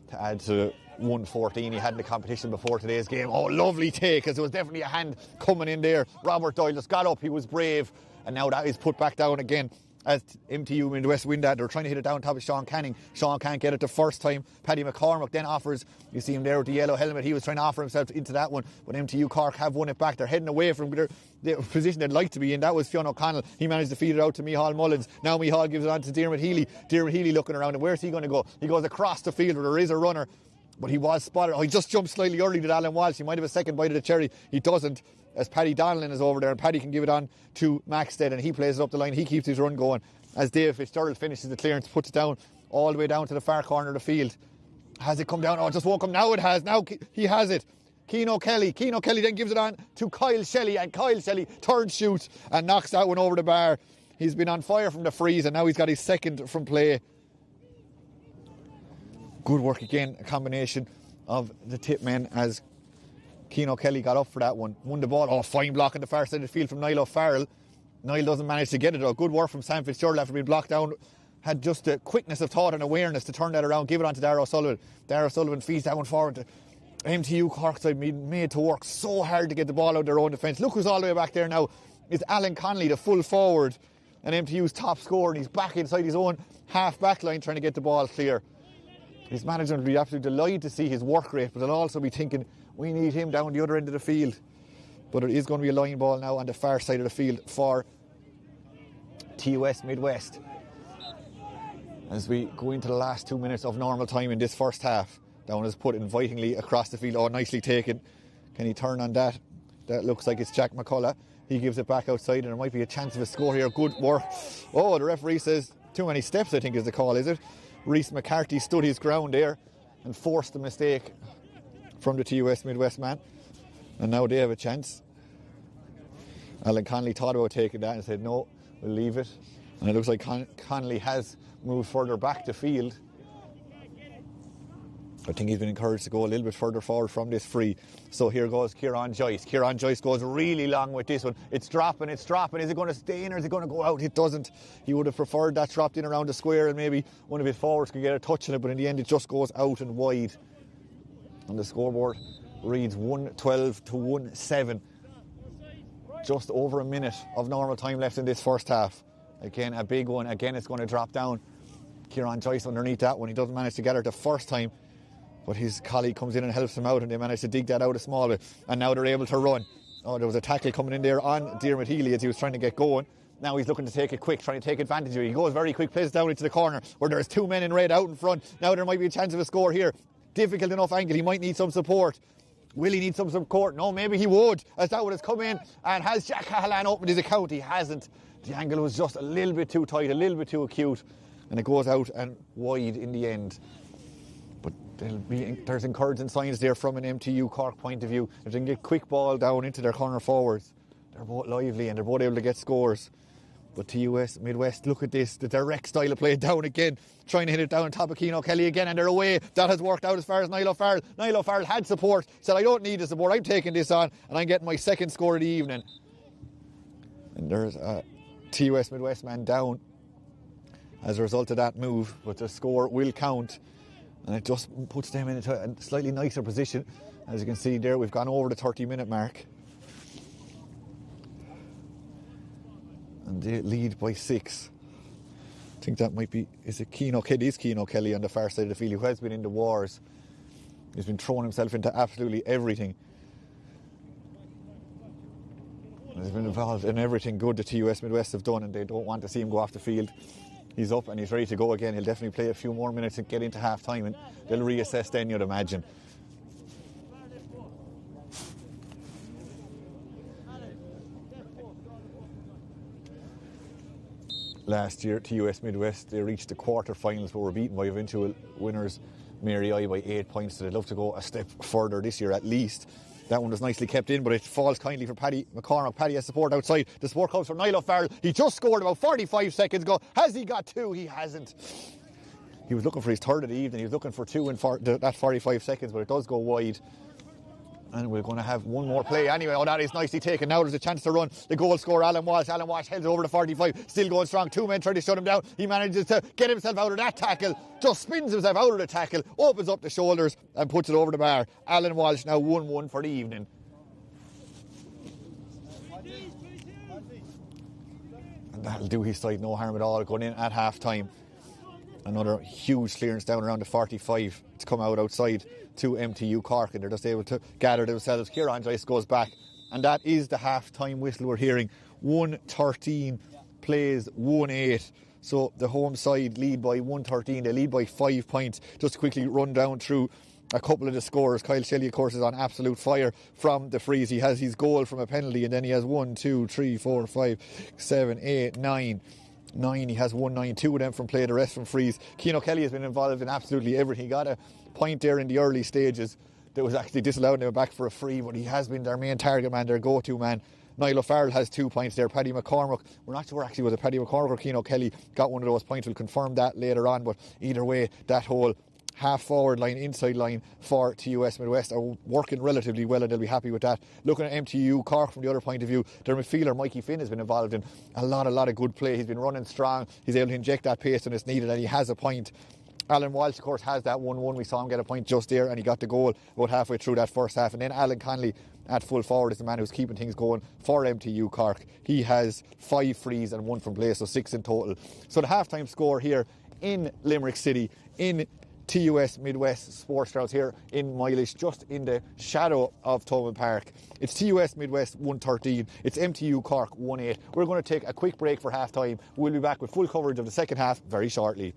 to add to 114 he had in the competition before today's game. Oh, lovely take, as there was definitely a hand coming in there. Robert Doyle just got up, he was brave, and now that is put back down again as MTU Midwest win that. They're trying to hit it down top of Sean Canning. Sean can't get it the first time. Paddy McCormick then offers, you see him there with the yellow helmet, he was trying to offer himself into that one, but MTU Cork have won it back. They're heading away from the position they'd like to be in. That was Fionn O'Connell. He managed to feed it out to Micheál Mullins. Now Micheál gives it on to Diarmuid Healy. Diarmuid Healy looking around, and where's he going to go? He goes across the field where there is a runner, but he was spotted. Oh, he just jumped slightly early to Alan Walsh. He might have a second bite of the cherry. He doesn't, as Paddy Donnellan is over there, and Paddy can give it on to Maxted, and he plays it up the line. He keeps his run going as Dave Fitzgerald finishes the clearance, puts it down all the way down to the far corner of the field. Has it come down? Oh, it just won't come. Now it has. Now he has it. Keano Kelly then gives it on to Kyle Shelley, and Kyle Shelley turns shoot and knocks that one over the bar. He's been on fire from the freeze, and now he's got his second from play. Good work again, a combination of the tip men as Keano Kelly got up for that one. Won the ball. Oh, fine block on the far side of the field from Niall O'Farrell. Niall doesn't manage to get it though. Good work from Sam Fitzgerald after being blocked down. Had just the quickness of thought and awareness to turn that around, give it on to Darragh O'Sullivan. Darragh O'Sullivan feeds that one forward to MTU Cork side, made to work so hard to get the ball out of their own defence. Look who's all the way back there now. It's Alan Connolly, the full forward, and MTU's top scorer, and he's back inside his own half-back line trying to get the ball clear. His manager will be absolutely delighted to see his work rate, but they'll also be thinking, we need him down the other end of the field. But it is going to be a line ball now on the far side of the field for TUS Midwest as we go into the last 2 minutes of normal time in this first half. Down is put invitingly across the field. Oh, nicely taken. Can he turn on that? That looks like it's Jack McCullough. He gives it back outside, and there might be a chance of a score here. Good work. Oh, the referee says too many steps, I think is the call, is it? Rhys McCarthy stood his ground there and forced the mistake from the TUS Midwest man. And now they have a chance. Alan Connolly thought about taking that and said, no, we'll leave it. And it looks like Connolly has moved further back the field. I think he's been encouraged to go a little bit further forward from this free. So here goes Kieran Joyce. Kieran Joyce goes really long with this one. It's dropping. Is it going to stay in or is it going to go out? It doesn't. He would have preferred that dropped in around the square and maybe one of his forwards could get a touch on it, but in the end it just goes out and wide. And the scoreboard reads 1-12 to 1-7. Just over a minute of normal time left in this first half. Again, a big one. Again, it's going to drop down. Kieran Joyce underneath that one. He doesn't manage to get her the first time, but his colleague comes in and helps him out, and they manage to dig that out a small bit. And now they're able to run. Oh, there was a tackle coming in there on Diarmuid Healy as he was trying to get going. Now he's looking to take it quick, trying to take advantage of it. He goes very quick, plays down into the corner where there's two men in red out in front. Now there might be a chance of a score here. Difficult enough angle. He might need some support. Will he need some support? No, maybe he would, as that would have come in. And has Jack Cahalan opened his account? He hasn't. The angle was just a little bit too tight, a little bit too acute, and it goes out and wide in the end. But there's encouraging signs there from an MTU Cork point of view. If they can get quick ball down into their corner forwards, they're both lively and they're both able to get scores. But TUS Midwest, look at this, the direct style of play down again, trying to hit it down on top of Keano Kelly again, and they're away. That has worked out as far as Niall O'Farrell. Niall O'Farrell had support, said I don't need the support, I'm taking this on and I'm getting my second score of the evening. And there's a TUS Midwest man down as a result of that move, but the score will count and it just puts them in a slightly nicer position. As you can see there, we've gone over the 30-minute mark. And they lead by 6. I think that might be, is it Keano Kelly? It is Keano Kelly on the far side of the field, who has been in the wars. He's been throwing himself into absolutely everything. He's been involved in everything good the TUS Midwest have done, and they don't want to see him go off the field. He's up and he's ready to go again. He'll definitely play a few more minutes and get into half time, and they'll reassess then, you'd imagine. Last year, TUS Midwest, they reached the quarter-finals but were beaten by eventual winners Mary I by 8 points, so they'd love to go a step further this year at least. That one was nicely kept in, but it falls kindly for Paddy McCormack. Paddy has support outside. The support comes from Niall O'Farrell. He just scored about 45 seconds ago. Has he got 2? He hasn't. He was looking for his third of the evening. He was looking for 2 in that 45 seconds, but it does go wide. And we're going to have one more play anyway. Oh, that is nicely taken. Now there's a chance to run. The goal scorer, Alan Walsh. Alan Walsh heads over the 45. Still going strong. 2 men trying to shut him down. He manages to get himself out of that tackle. Just spins himself out of the tackle. Opens up the shoulders and puts it over the bar. Alan Walsh now 1-1 for the evening. And that'll do his side no harm at all. Going in at half time. Another huge clearance down around the 45 to come out outside to MTU Cork, and they're just able to gather themselves. Kieran Joyce goes back, and that is the half-time whistle we're hearing. 1:13 plays 1:8. So the home side lead by 1:13. They lead by 5 points. Just to quickly run down through a couple of the scorers. Kyle Shelley, of course, is on absolute fire from the freeze. He has his goal from a penalty, and then he has 1, 2, 3, 4, 5, 7, 8, 9. 9. He has 1-9, 2 of them from play, the rest from frees. Keane Kelly has been involved in absolutely everything. He got a point there in the early stages that was actually disallowed, and they were back for a free, but he has been their main target man, their go-to man. Niall O'Farrell has 2 points there. Paddy McCormick, we're not sure actually was it Paddy McCormick or Keane Kelly got one of those points. We'll confirm that later on, but either way, that whole half forward line, inside line for TUS Midwest are working relatively well, and they'll be happy with that. Looking at MTU Cork from the other point of view, their midfielder Mikey Finn has been involved in a lot of good play. He's been running strong, he's able to inject that pace when it's needed, and he has a point. Alan Walsh, of course, has that 1-1. We saw him get a point just there, and he got the goal about halfway through that first half. And then Alan Conley at full forward is the man who's keeping things going for MTU Cork. He has 5 frees and 1 from play, so 6 in total. So the half-time score here in Limerick City, in TUS Midwest Sports Grounds here in Mileage, just in the shadow of Tobin Park. It's TUS Midwest 113, it's MTU Cork 1-8. We're going to take a quick break for half-time. We'll be back with full coverage of the second half very shortly.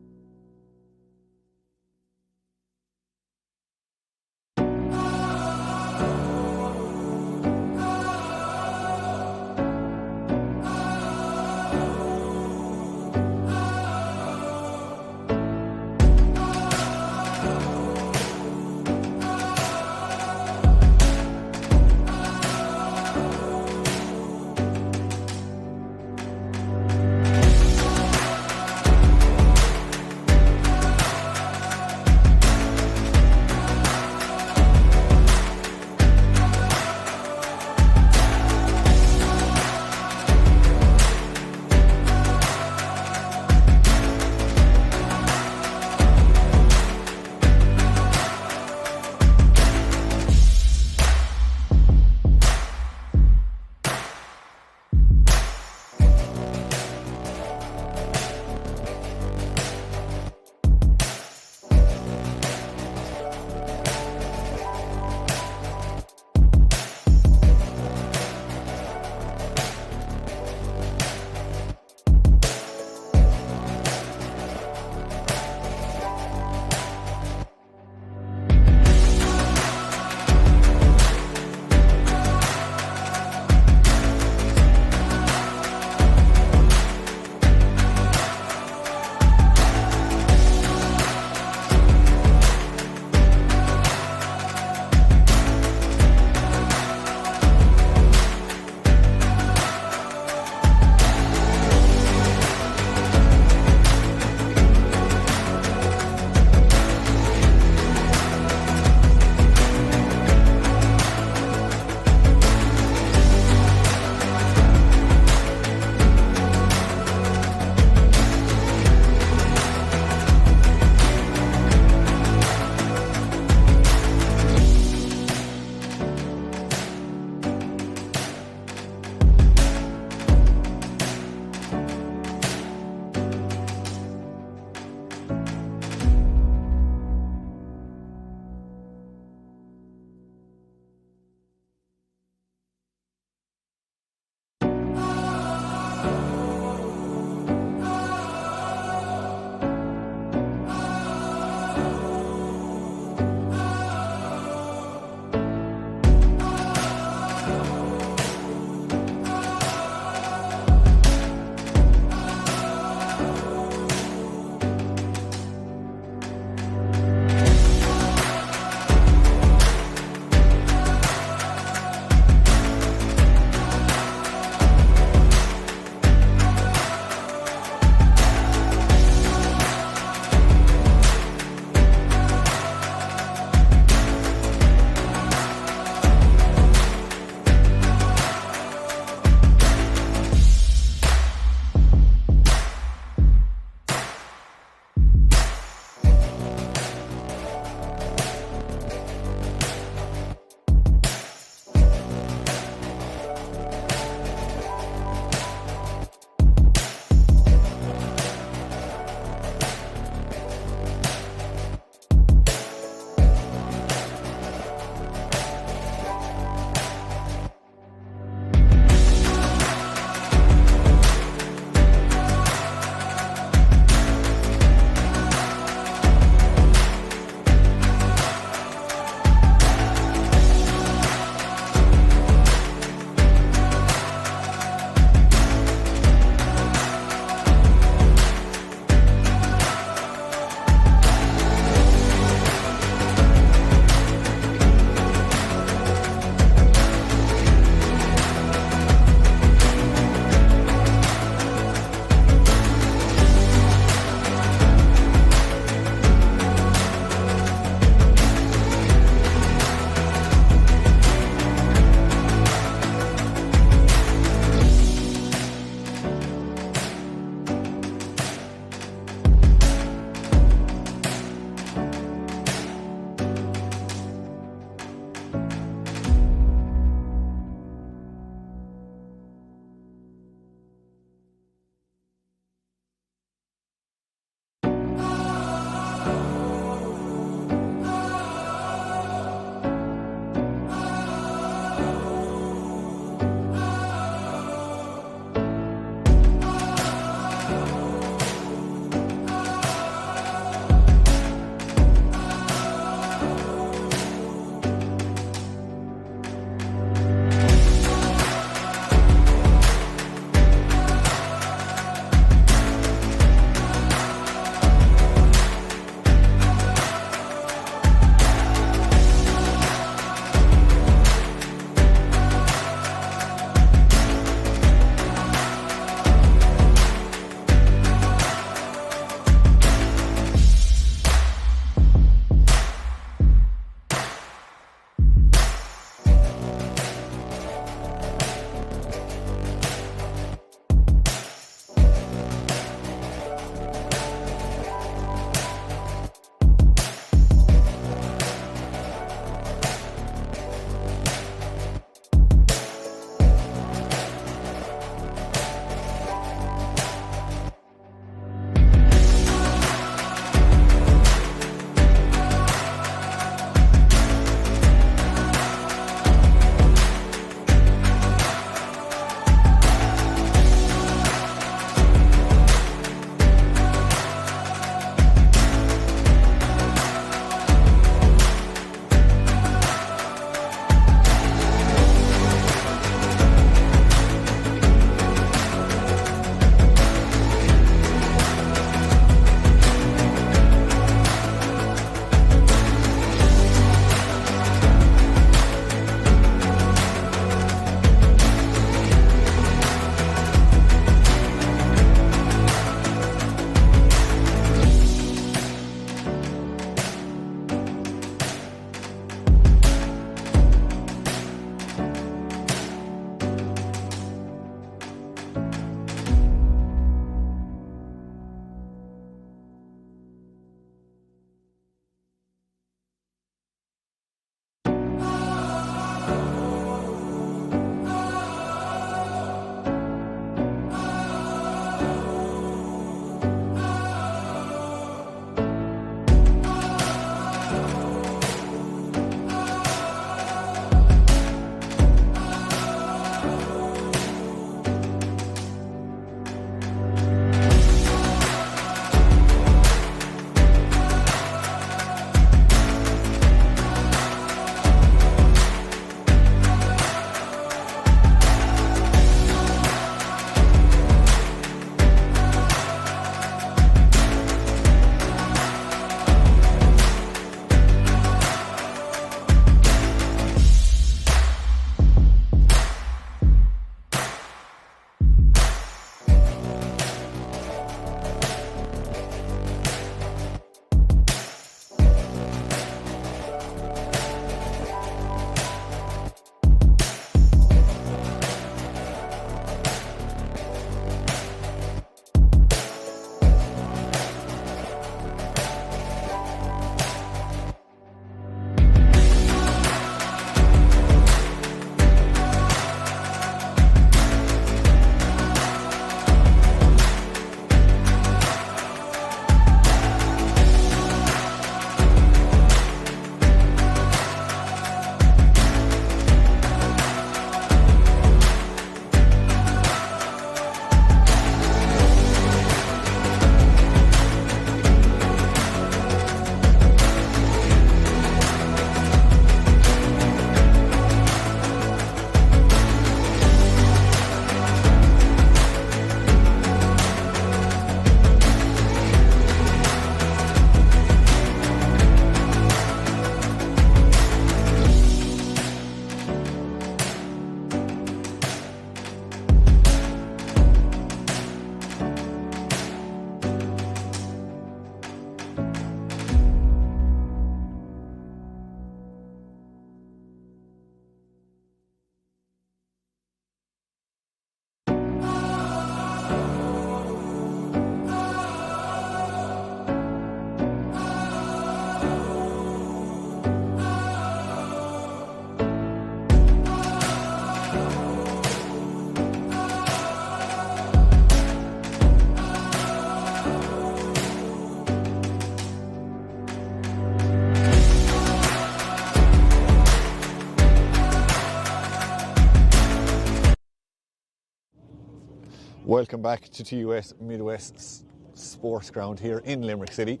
Welcome back to TUS Midwest Sports Ground here in Limerick City.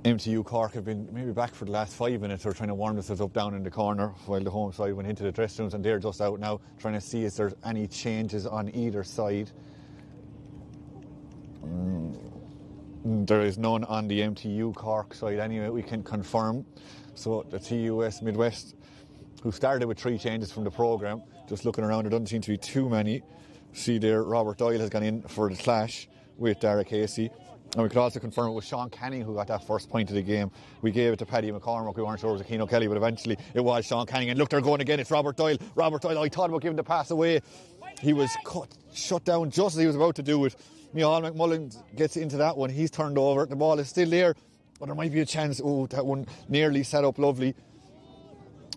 MTU Cork have been maybe back for the last 5 minutes. They're trying to warm themselves up down in the corner while the home side went into the dressing rooms, and they're just out now trying to see if there's any changes on either side. There is none on the MTU Cork side anyway, we can confirm. So the TUS Midwest, who started with 3 changes from the programme, just looking around, there doesn't seem to be too many. See there, Robert Doyle has gone in for the clash with Dara Casey. And we could also confirm it was Sean Canning who got that first point of the game. We gave it to Paddy McCormack. We weren't sure it was Keane O'Kelly, but eventually it was Sean Canning. And look, they're going again. It's Robert Doyle. Robert Doyle, I thought about giving the pass away. He was shut down just as he was about to do it. Micheál McMullen gets into that one. He's turned over. The ball is still there, but there might be a chance. Oh, that one nearly set up lovely.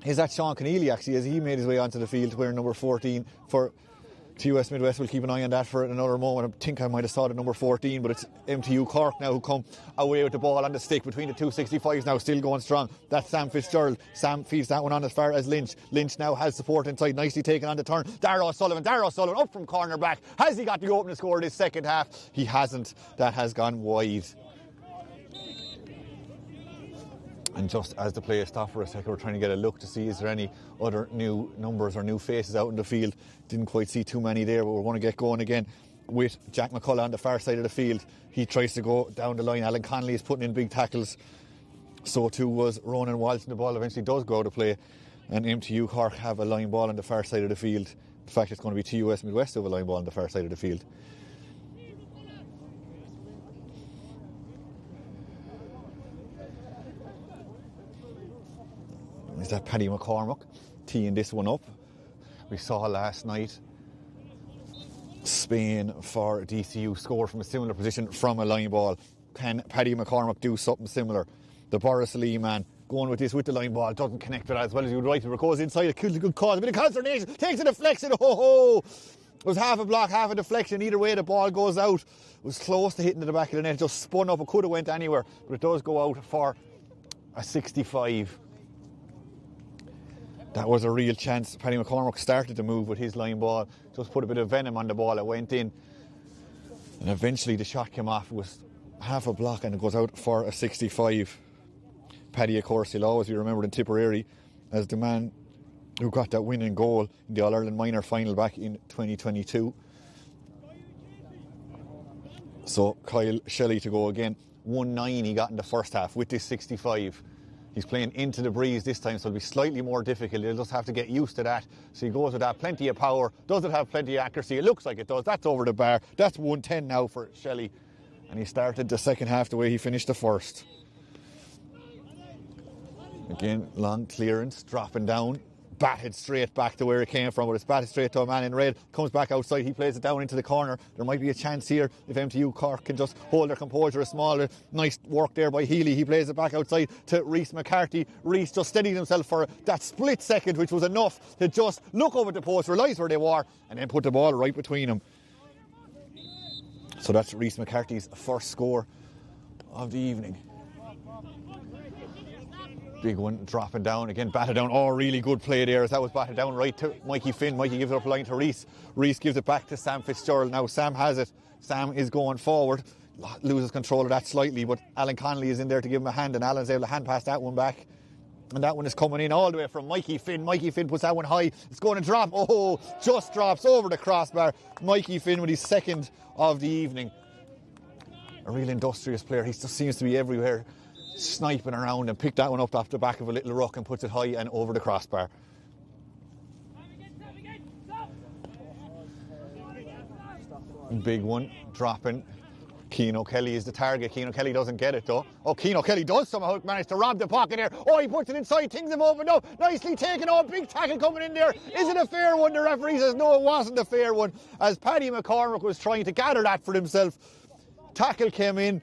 Is that Sean Keneally actually, as he made his way onto the field wearing number 14 for TUS Midwest? We'll keep an eye on that for another moment. I think I might have saw the number 14, but it's MTU Cork now who come away with the ball on the stick between the 265s now, still going strong. That's Sam Fitzgerald. Sam feeds that one on as far as Lynch. Lynch now has support inside, nicely taken on the turn. Darragh O'Sullivan up from corner back. Has he got the opening score this second half? He hasn't. That has gone wide. And just as the play stopped for a second, we're trying to get a look to see is there any other new numbers or new faces out in the field. Didn't quite see too many there, but we're going to get going again with Jack McCullough on the far side of the field. He tries to go down the line. Alan Connolly is putting in big tackles. So too was Ronan Walsh, and the ball eventually does go out of play. And MTU Cork have a line ball on the far side of the field. In fact, it's going to be TUS Midwest who have a line ball on the far side of the field. Is that Paddy McCormack teeing this one up? We saw last night Spain for DCU score from a similar position from a line ball. Can Paddy McCormack do something similar? The Boris Lee man going with this with the line ball, doesn't connect with it as well as he would like. It goes inside, a good cause, a bit of consternation, takes a deflection, It was half a block, half a deflection. Either way, the ball goes out. It was close to hitting the back of the net, just spun up. It could have went anywhere, but it does go out for a 65. That was a real chance. Paddy McCormack started to move with his line ball, just put a bit of venom on the ball. It went in, and eventually the shot came off. It was half a block, and it goes out for a 65. Paddy, of course, he'll always be remembered in Tipperary as the man who got that winning goal in the All-Ireland minor final back in 2022. So Kyle Shelley to go again. 1-9 he got in the first half with this 65. He's playing into the breeze this time, so it'll be slightly more difficult. He'll just have to get used to that. So he goes with that, plenty of power. Does it have plenty of accuracy? It looks like it does. That's over the bar. That's 110 now for Shelley. And he started the second half the way he finished the first. Again, long clearance, dropping down. Batted straight back to where it came from, but it's batted straight to a man in red. Comes back outside, he plays it down into the corner. There might be a chance here if MTU Cork can just hold their composure a smaller. Nice work there by Healy. He plays it back outside to Rhys McCarthy. Rhys just steadied himself for that split second, which was enough to just look over the post, realise where they were, and then put the ball right between them. So that's Rhys McCarthy's first score of the evening. Big one, dropping down, again batted down. Oh, really good play there as that was batted down right to Mikey Finn. Mikey gives it up line to Rhys. Rhys gives it back to Sam Fitzgerald. Now Sam has it. Sam is going forward. Loses control of that slightly, but Alan Connolly is in there to give him a hand, and Alan's able to hand pass that one back. And that one is coming in all the way from Mikey Finn. Mikey Finn puts that one high. It's going to drop. Oh, just drops over the crossbar. Mikey Finn with his second of the evening. A real industrious player. He just seems to be everywhere, sniping around, and picked that one up off the back of a little ruck and puts it high and over the crossbar. Big one, dropping. Keane O'Kelly is the target. Keane O'Kelly doesn't get it though. Oh, Keane O'Kelly does somehow manage to rob the pocket there. Oh, he puts it inside, things have opened up. Nicely taken. Oh, big tackle coming in there. Is it a fair one? The referee says no, it wasn't a fair one, as Paddy McCormack was trying to gather that for himself. Tackle came in.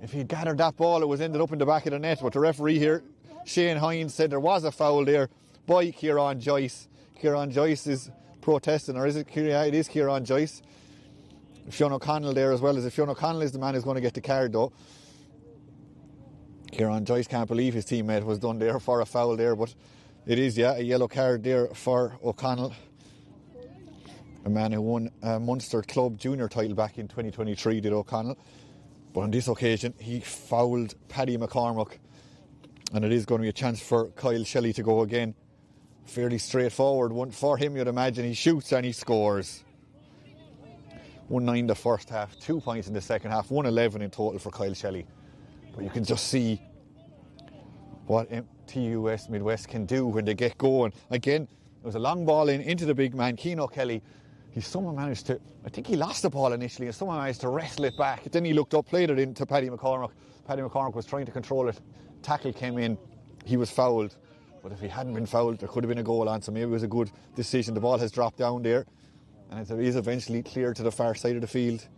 If he'd gathered that ball, it was ended up in the back of the net. But the referee here, Shane Hines, said there was a foul there by Kieran Joyce. Kieran Joyce is protesting, or is it? Yeah, it is Kieran Joyce. Fionn O'Connell there as well. As if Fionn O'Connell is the man who's going to get the card though. Kieran Joyce can't believe his teammate was done there for a foul there, but it is, yeah, a yellow card there for O'Connell. a man who won a Munster Club Junior title back in 2023, did O'Connell. But on this occasion, he fouled Paddy McCormack, and it is going to be a chance for Kyle Shelley to go again. Fairly straightforward one for him, you'd imagine. He shoots and he scores. 1-9 the first half, 2 points in the second half, 1-11 in total for Kyle Shelley. But you can just see what TUS Midwest can do when they get going. Again, there was a long ball into the big man, Keane O'Kelly. Someone managed to, I think he lost the ball initially, and someone managed to wrestle it back. Then he looked up, played it into Paddy McCormack. Paddy McCormack was trying to control it. Tackle came in, he was fouled. But if he hadn't been fouled, there could have been a goal on, so maybe it was a good decision. The ball has dropped down there, and it is eventually cleared to the far side of the field.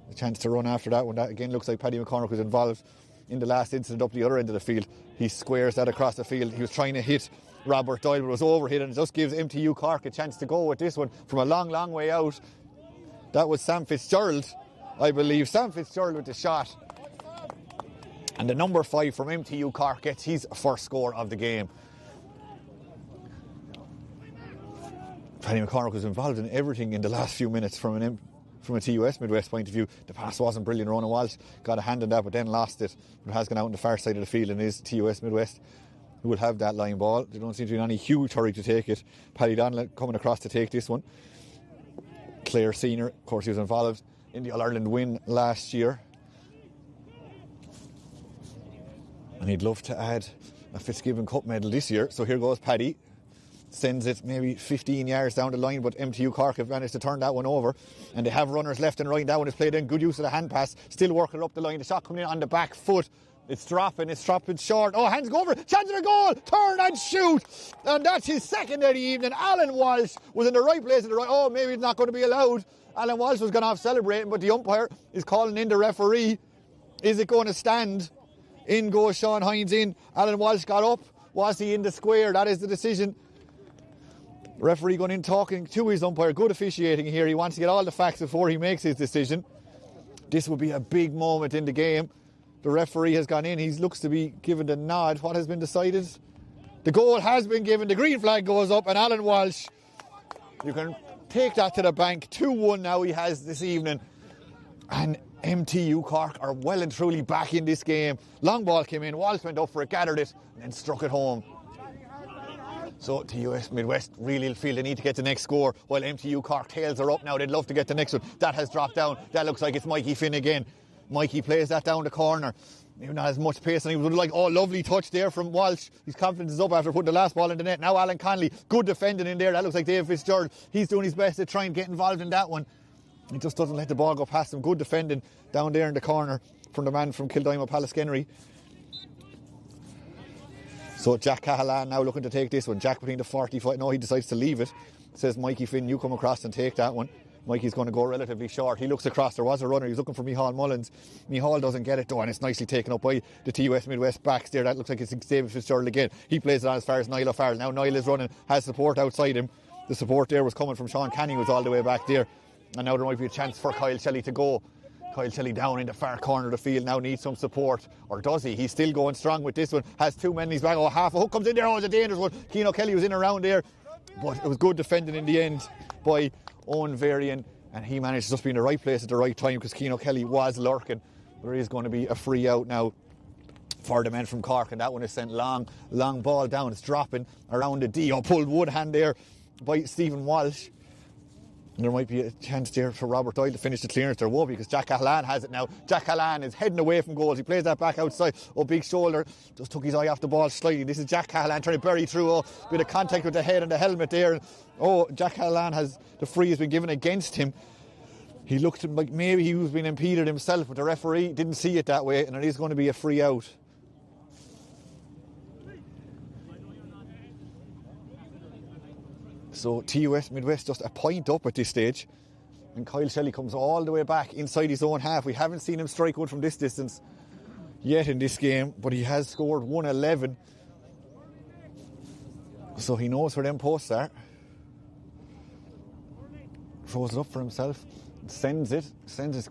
A chance to run after that one. That again looks like Paddy McCormack was involved in the last incident up the other end of the field. He squares that across the field. He was trying to hit Robert Doyle, but it was overhit, and it just gives MTU Cork a chance to go with this one from a long, long way out. That was Sam Fitzgerald, I believe. Sam Fitzgerald with the shot. And the number 5 from MTU Cork gets his first score of the game. Paddy McCormack was involved in everything in the last few minutes from a TUS Midwest point of view. The pass wasn't brilliant. Ronan Walsh got a hand in that, but then lost it. But it has gone out on the far side of the field, and is TUS Midwest who will have that line ball. There don't seem to be any huge hurry to take it. Paddy Donnelly coming across to take this one. Clare Senior, of course, he was involved in the All-Ireland win last year. And he'd love to add a Fitzgibbon Cup medal this year. So here goes Paddy. Sends it maybe 15 yards down the line, but MTU Cork have managed to turn that one over. And they have runners left and right. That one is played in. Good use of the hand pass. Still working up the line. The shot coming in on the back foot. It's dropping short. Oh, hands go over. Chance of a goal. Turn and shoot. And that's his second of the evening. Alan Walsh was in the right place at the right. Oh, maybe it's not going to be allowed. Alan Walsh was going off celebrating, but the umpire is calling in the referee. Is it going to stand? In goes Sean Hines in. Alan Walsh got up. Was he in the square? That is the decision. Referee going in talking to his umpire. Good officiating here. He wants to get all the facts before he makes his decision. This will be a big moment in the game. The referee has gone in. He looks to be given the nod. What has been decided? The goal has been given. The green flag goes up, and Alan Walsh, you can take that to the bank. 2-1 now he has this evening. And MTU Cork are well and truly back in this game. Long ball came in. Walsh went up for it, gathered it, and then struck it home. So TUS Midwest really feel they need to get the next score, while MTU Cork tails are up now. They'd love to get the next one. That has dropped down. That looks like it's Mikey Finn again. Mikey plays that down the corner. Maybe not as much pace, and he would like, oh, lovely touch there from Walsh. His confidence is up after putting the last ball in the net. Now Alan Conley, good defending in there. That looks like Dave Fitzgerald. He's doing his best to try and get involved in that one. He just doesn't let the ball go past him. Good defending down there in the corner from the man from Kildimo Pallaskenry. So Jack Cahalan now looking to take this one. Jack between the 45. No, he decides to leave it. Says Mikey Finn, you come across and take that one. Mikey's going to go relatively short. He looks across. There was a runner. He's looking for Micheál Mullins. Micheál doesn't get it though, and it's nicely taken up by the TUS Midwest backs there. That looks like it's David Fitzgerald again. He plays it on as far as Niall O'Farrell. Now Niall is running, has support outside him. The support there was coming from Sean Canning, who was all the way back there. And now there might be a chance for Kyle Shelley to go. Kyle Shelley down in the far corner of the field now needs some support. Or does he? He's still going strong with this one. Has 2 men in his back. Oh, half a hook comes in there. Oh, it's a dangerous one. Keane O'Kelly was in around there. But it was good defending in the end by Owen Varian. And he managed to just be in the right place at the right time because Keane O'Kelly was lurking. There is going to be a free out now for the men from Cork. And that one is sent long ball down. It's dropping around the D. Oh, pulled wood hand there by Stephen Walsh. And there might be a chance there for Robert Doyle to finish the clearance. There will be because Jack Cahalan has it now. Jack Cahalan is heading away from goals. He plays that back outside. Oh, big shoulder. Just took his eye off the ball slightly. This is Jack Cahalan trying to bury through. Oh, bit of contact with the head and the helmet there. Oh, Jack Cahalan has the free has been given against him. He looked like maybe he was being impeded himself, but the referee didn't see it that way, and it is going to be a free out. So TUS Midwest just a point up at this stage, and Kyle Shelley comes all the way back inside his own half. We haven't seen him strike one from this distance yet in this game, but he has scored 111, so he knows where them posts are. Throws it up for himself, sends it,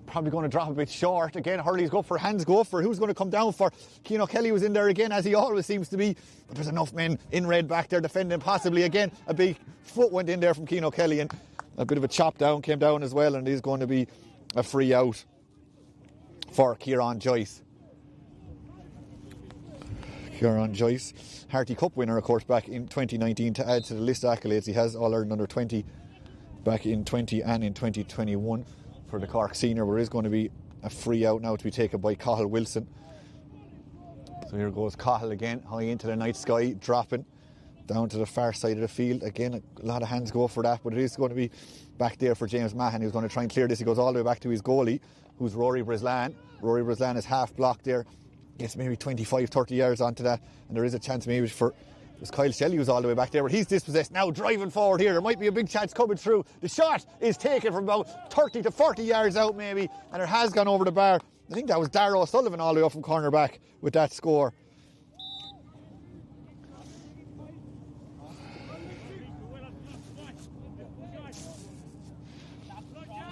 probably going to drop a bit short again. Hurley's go for, hands go for, who's going to come down for? Keane O'Kelly was in there again, as he always seems to be, but there's enough men in red back there defending. Possibly again a big foot went in there from Keane O'Kelly, and A bit of a chop down came down as well, and it is going to be a free out for Kieran Joyce. Kieran Joyce, Harty Cup winner, of course, back in 2019 to add to the list of accolades. He has All-Ireland under 20 back in 20 and in 2021 for the Cork senior. There is going to be a free out now to be taken by Cathal Wilson. So here goes Cathal again, high into the night sky, dropping down to the far side of the field. Again, a lot of hands go for that, but it is going to be back there for James Mahan, who's going to try and clear this. He goes all the way back to his goalie, who's Rory Breslan. Rory Breslan is half blocked there. Gets maybe 25-30 yards onto that, and there is a chance maybe for it was Kyle Shelley who's all the way back there, but he's dispossessed now, driving forward here. There might be a big chance coming through. The shot is taken from about 30 to 40 yards out maybe, and it has gone over the bar. I think that was Darragh O'Sullivan all the way up from corner back with that score.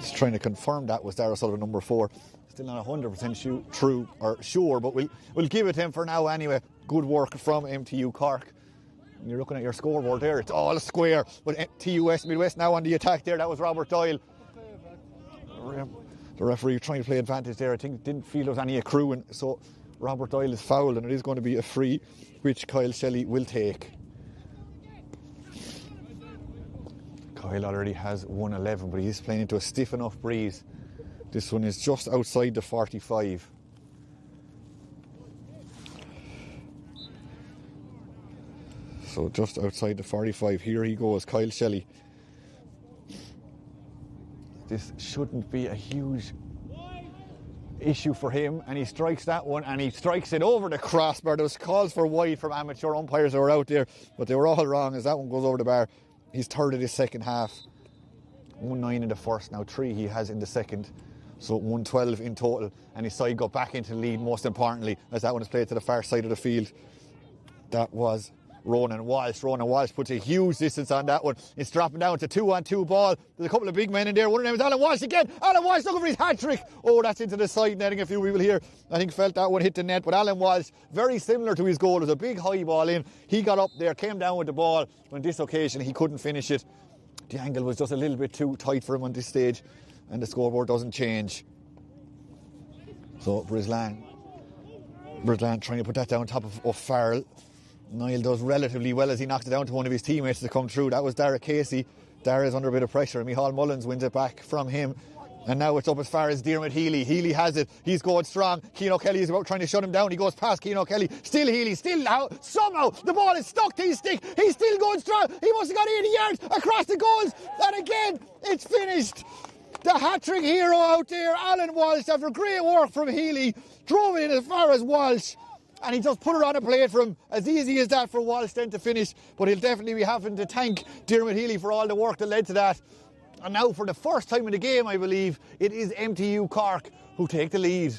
Just trying to confirm that was Darragh O'Sullivan, number 4. Still not 100% sure, but we'll give it to him for now anyway. Good work from MTU Cork. You're looking at your scoreboard there, it's all square. But TUS Midwest now on the attack there. That was Robert Doyle. The referee trying to play advantage there. I think didn't feel there was any accruing, so Robert Doyle is fouled, and it is going to be a free, which Kyle Shelley will take. Kyle already has 111, but he's playing into a stiff enough breeze. This one is just outside the 45. So just outside the 45. Here he goes, Kyle Shelley. This shouldn't be a huge issue for him, and he strikes that one, and he strikes it over the crossbar. There was calls for wide from amateur umpires that were out there, but they were all wrong as that one goes over the bar. He's third of his second half. 1-9 in the first, now 3 he has in the second. So 112 in total, and his side got back into the lead, most importantly, as that one is played to the far side of the field. That was Ronan Walsh. Ronan Walsh puts a huge distance on that one. It's dropping down to 2-on-2 ball. There's a couple of big men in there. One of them is Alan Walsh again. Alan Walsh looking for his hat-trick. Oh, that's into the side netting. A few people here, I think, felt that one hit the net, but Alan Walsh, very similar to his goal. It was a big high ball in. He got up there, came down with the ball. On this occasion, he couldn't finish it. The angle was just a little bit too tight for him on this stage, and the scoreboard doesn't change. So Breslan trying to put that down top of Farrell. Niall does relatively well as he knocks it down to one of his teammates to come through. That was Dara Casey. Dara is under a bit of pressure, and Micheál Mullins wins it back from him. And now it's up as far as Diarmuid Healy. Healy has it. He's going strong. Cian O'Kelly is about trying to shut him down. He goes past Cian O'Kelly. Still Healy. Somehow the ball is stuck to his stick. He's still going strong. He must have got 80 yards across the goals. And again, it's finished. The hat-trick hero out there, Alan Walsh, after great work from Healy, drove it in as far as Walsh, and he just put it on a plate for him. As easy as that for Walsh then to finish, but he'll definitely be having to thank Diarmuid Healy for all the work that led to that. And now for the first time in the game, I believe, it is MTU Cork who take the lead.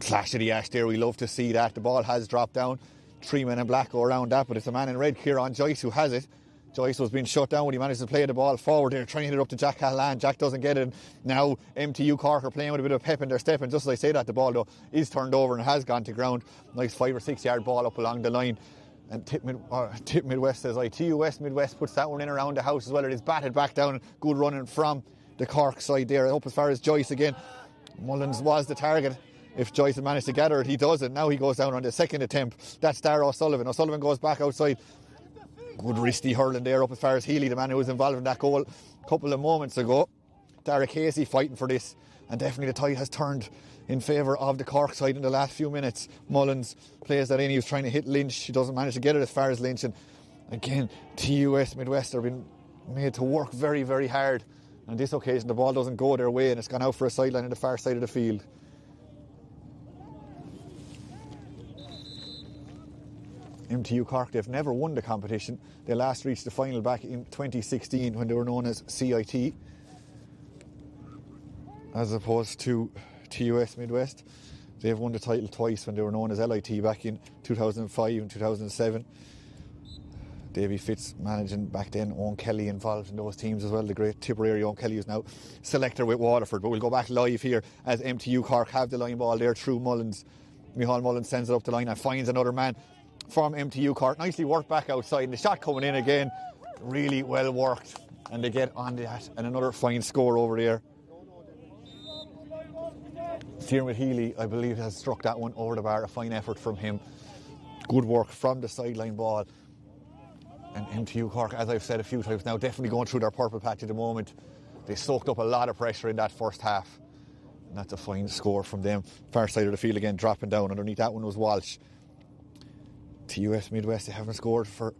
Clash of the ash there, we love to see that. The ball has dropped down. 3 men in black go around that, but it's the man in red, Kieran Joyce, who has it. Joyce was being shut down when he managed to play the ball forward there, trying to hit it up to Jack Callahan. Jack doesn't get it. Now MTU Cork are playing with a bit of pep in their step, and just as I say that, the ball though is turned over and has gone to ground. Nice 5 or 6 yard ball up along the line. And Tip Midwest says, TUS Midwest puts that one in around the house as well. It is batted back down. Good running from the Cork side there. Up as far as Joyce again. Mullins was the target. If Joyce had managed to gather it, he doesn't. Now he goes down on the second attempt. That's Darragh O'Sullivan. O'Sullivan goes back outside. Good wristy hurling there up as far as Healy, the man who was involved in that goal a couple of moments ago. Dara Casey fighting for this, and definitely the tide has turned in favour of the Cork side in the last few minutes. Mullins plays that in. He was trying to hit Lynch. He doesn't manage to get it as far as Lynch. And again, TUS Midwest have been made to work very, very hard. On this occasion, the ball doesn't go their way, and it's gone out for a sideline on the far side of the field. MTU Cork, they've never won the competition. They last reached the final back in 2016 when they were known as CIT, as opposed to TUS Midwest. They've won the title twice when they were known as LIT back in 2005 and 2007. Davy Fitz managing back then, Owen Kelly involved in those teams as well. The great Tipperary Owen Kelly is now selector with Waterford. But we'll go back live here as MTU Cork have the line ball there through Mullins. Micheál Mullins sends it up the line and finds another man. from MTU Cork. Nicely worked back outside, and the shot coming in again, really well worked. And they get on that, and another fine score over there. Diarmuid Healy, I believe, has struck that one over the bar. A fine effort from him. Good work from the sideline ball. And MTU Cork, as I've said a few times now, definitely going through their purple patch at the moment. They soaked up a lot of pressure in that first half. And that's a fine score from them. Far side of the field again, dropping down. Underneath that one was Walsh. TUS Midwest, they haven't scored for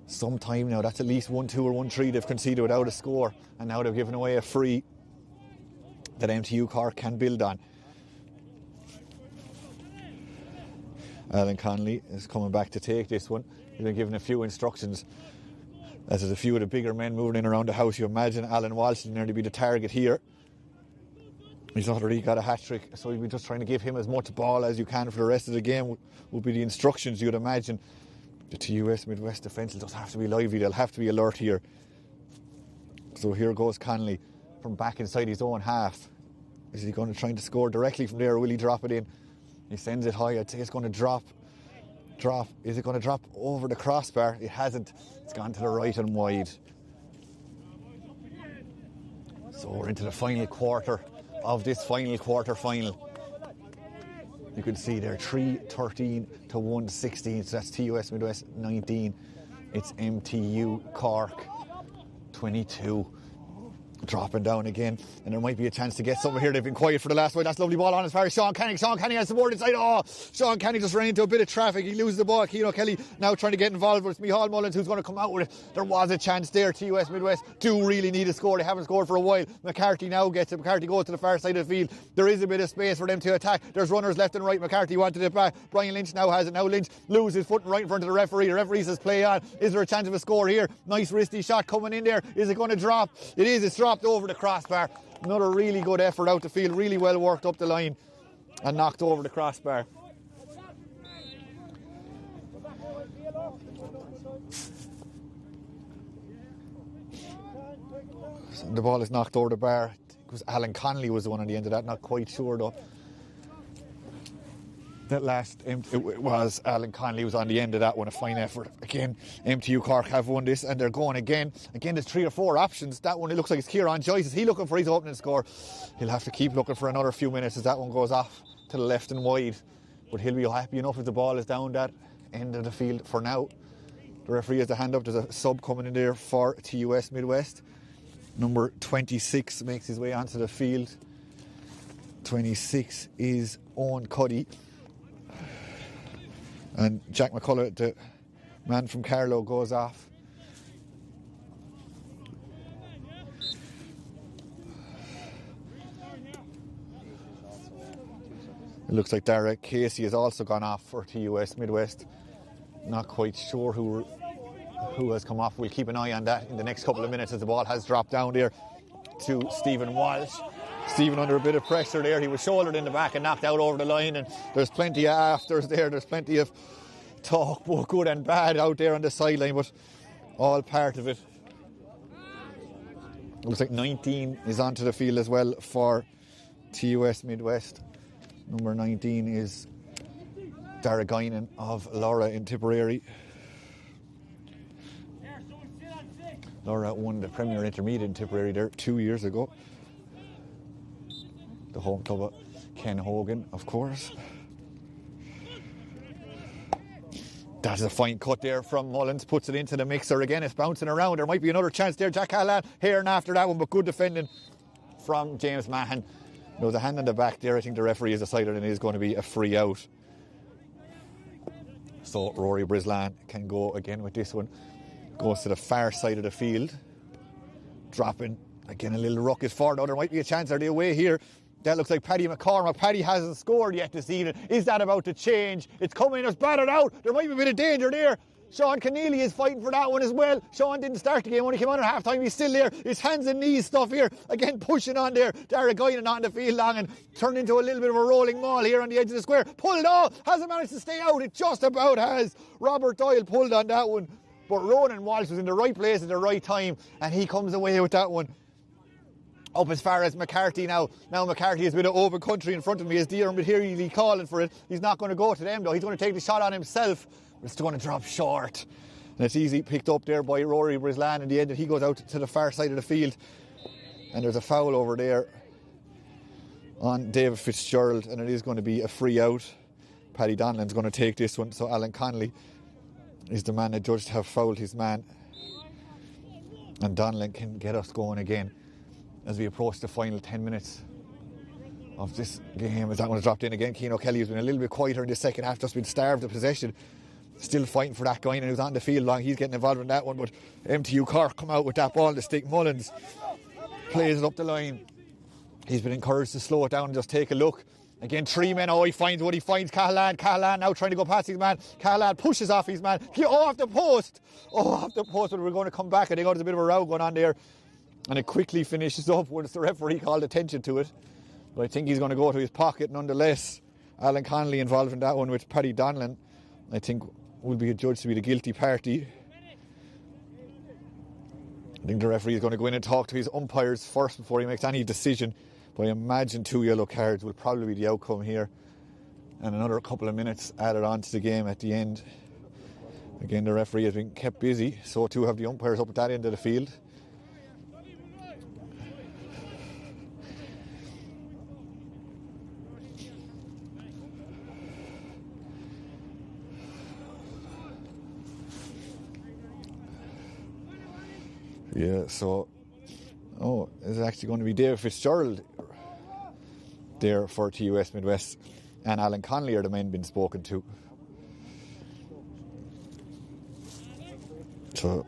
some time now. That's at least 1-2 or 1-3 they've conceded without a score. And now they've given away a free that MTU Cork can build on. Alan Conley is coming back to take this one. He's been given a few instructions. As there's a few of the bigger men moving in around the house, you imagine Alan Walsh will nearly be the target here. He's already got a hat-trick, so you'll be just trying to give him as much ball as you can for the rest of the game, would be the instructions you'd imagine. The TUS Midwest defence will just have to be lively, they'll have to be alert here. So here goes Conley from back inside his own half. Is he going to try to score directly from there, or will he drop it in? He sends it high. I'd say it's going to drop. Is it going to drop over the crossbar? It hasn't. It's gone to the right and wide. So we're into the final quarter of this final quarter final. You can see there 3-13 to 1-16. So that's TUS Midwest 19. It's MTU Cork 22. Dropping down again, and there might be a chance to get somewhere here. They've been quiet for the last while. That's lovely ball on as far as Sean Canny. Sean Canny has the board inside. Oh, Sean Canny just ran into a bit of traffic. He loses the ball. Keano Kelly now trying to get involved, but it's Micheál Mullins who's going to come out with it. There was a chance there. TUS Midwest do really need a score. They haven't scored for a while. McCarthy now gets it. McCarthy goes to the far side of the field. There is a bit of space for them to attack. There's runners left and right. McCarthy wanted it back. Brian Lynch now has it. Now Lynch loses his foot right in front of the referee. The referee says play on. Is there a chance of a score here? Nice wristy shot coming in there. Is it going to drop? It is. It's dropped over the crossbar. Another really good effort out the field, really well worked up the line and knocked over the crossbar. So the ball is knocked over the bar. It was Alan Conley was the one on the end of that, not quite sure though. That last, it was Alan Conley was on the end of that one. A fine effort. Again, MTU Cork have won this and they're going again. Again, there's 3 or 4 options. That one, it looks like it's Kieran Joyce. Is he looking for his opening score? He'll have to keep looking for another few minutes as that one goes off to the left and wide. But he'll be happy enough if the ball is down that end of the field for now. The referee has the hand up. There's a sub coming in there for TUS Midwest. Number 26 makes his way onto the field. 26 is Owen Cuddy. And Jack McCullough, the man from Carlow, goes off. It looks like Dara Casey has also gone off for TUS Midwest. Not quite sure who has come off. We'll keep an eye on that in the next couple of minutes as the ball has dropped down there to Stephen Walsh. Stephen under a bit of pressure there. He was shouldered in the back and knocked out over the line, and there's plenty of afters there. There's plenty of talk, both good and bad, out there on the sideline, but all part of it. Looks like 19 is onto the field as well for TUS Midwest. Number 19 is Dara Guinan of Laura in Tipperary. Laura won the Premier Intermediate in Tipperary there 2 years ago. The home club of Ken Hogan, of course. That's a fine cut there from Mullins. Puts it into the mixer again. It's bouncing around. There might be another chance there. Jack Hallan hearing after that one, but good defending from James Mahan. There was a hand on the back there. I think the referee has decided it is going to be a free out. So Rory Brislan can go again with this one. Goes to the far side of the field. Dropping. Again, a little ruckus forward. Now there might be a chance. Are they away here? That looks like Paddy McCormack. Paddy hasn't scored yet this evening. Is that about to change? It's coming. It's battered out. There might be a bit of danger there. Sean Keneally is fighting for that one as well. Sean didn't start the game when he came on at half time. He's still there. His hands and knees stuff here. Again, pushing on there. Dara Guinan not in the field long and turned into a little bit of a rolling maul here on the edge of the square. Pulled off. Hasn't managed to stay out. It just about has. Robert Doyle pulled on that one. But Ronan Walsh was in the right place at the right time and he comes away with that one. up as far as McCarthy now. Now McCarthy has a bit of open country in front of me. Is Diarmuid here calling for it. He's not going to go to them though. He's going to take the shot on himself. But it's going to drop short. And it's easy picked up there by Rory Brislan in the end. And he goes out to the far side of the field. And there's a foul over there on David Fitzgerald. And it is going to be a free out. Paddy Donlan's going to take this one. So Alan Connolly is the man adjudged to have fouled his man. And Donlan can get us going again as we approach the final 10 minutes of this game. As that one has dropped in again, Cian O'Kelly has been a little bit quieter in the second half, just been starved of possession. Still fighting for that guy, and who's on the field long. He's getting involved in that one, but MTU Cork come out with that ball to stick. Mullins plays it up the line. He's been encouraged to slow it down and just take a look. Again, 3 men. Oh, he finds what he finds. Cahalane now trying to go past his man. Cahalane pushes off his man. Off the post. But we're going to come back. I think there's a bit of a row going on there. And it quickly finishes up once the referee called attention to it. But I think he's going to go to his pocket nonetheless. Alan Connolly involved in that one with Paddy Donlan, I think, will be adjudged to be the guilty party. I think the referee is going to go in and talk to his umpires first before he makes any decision. But I imagine 2 yellow cards will probably be the outcome here. And another couple of minutes added on to the game at the end. Again, the referee has been kept busy. So too have the umpires up at that end of the field. Yeah, so, it's actually going to be David Fitzgerald there for TUS Midwest, and Alan Connolly are the men being spoken to. So,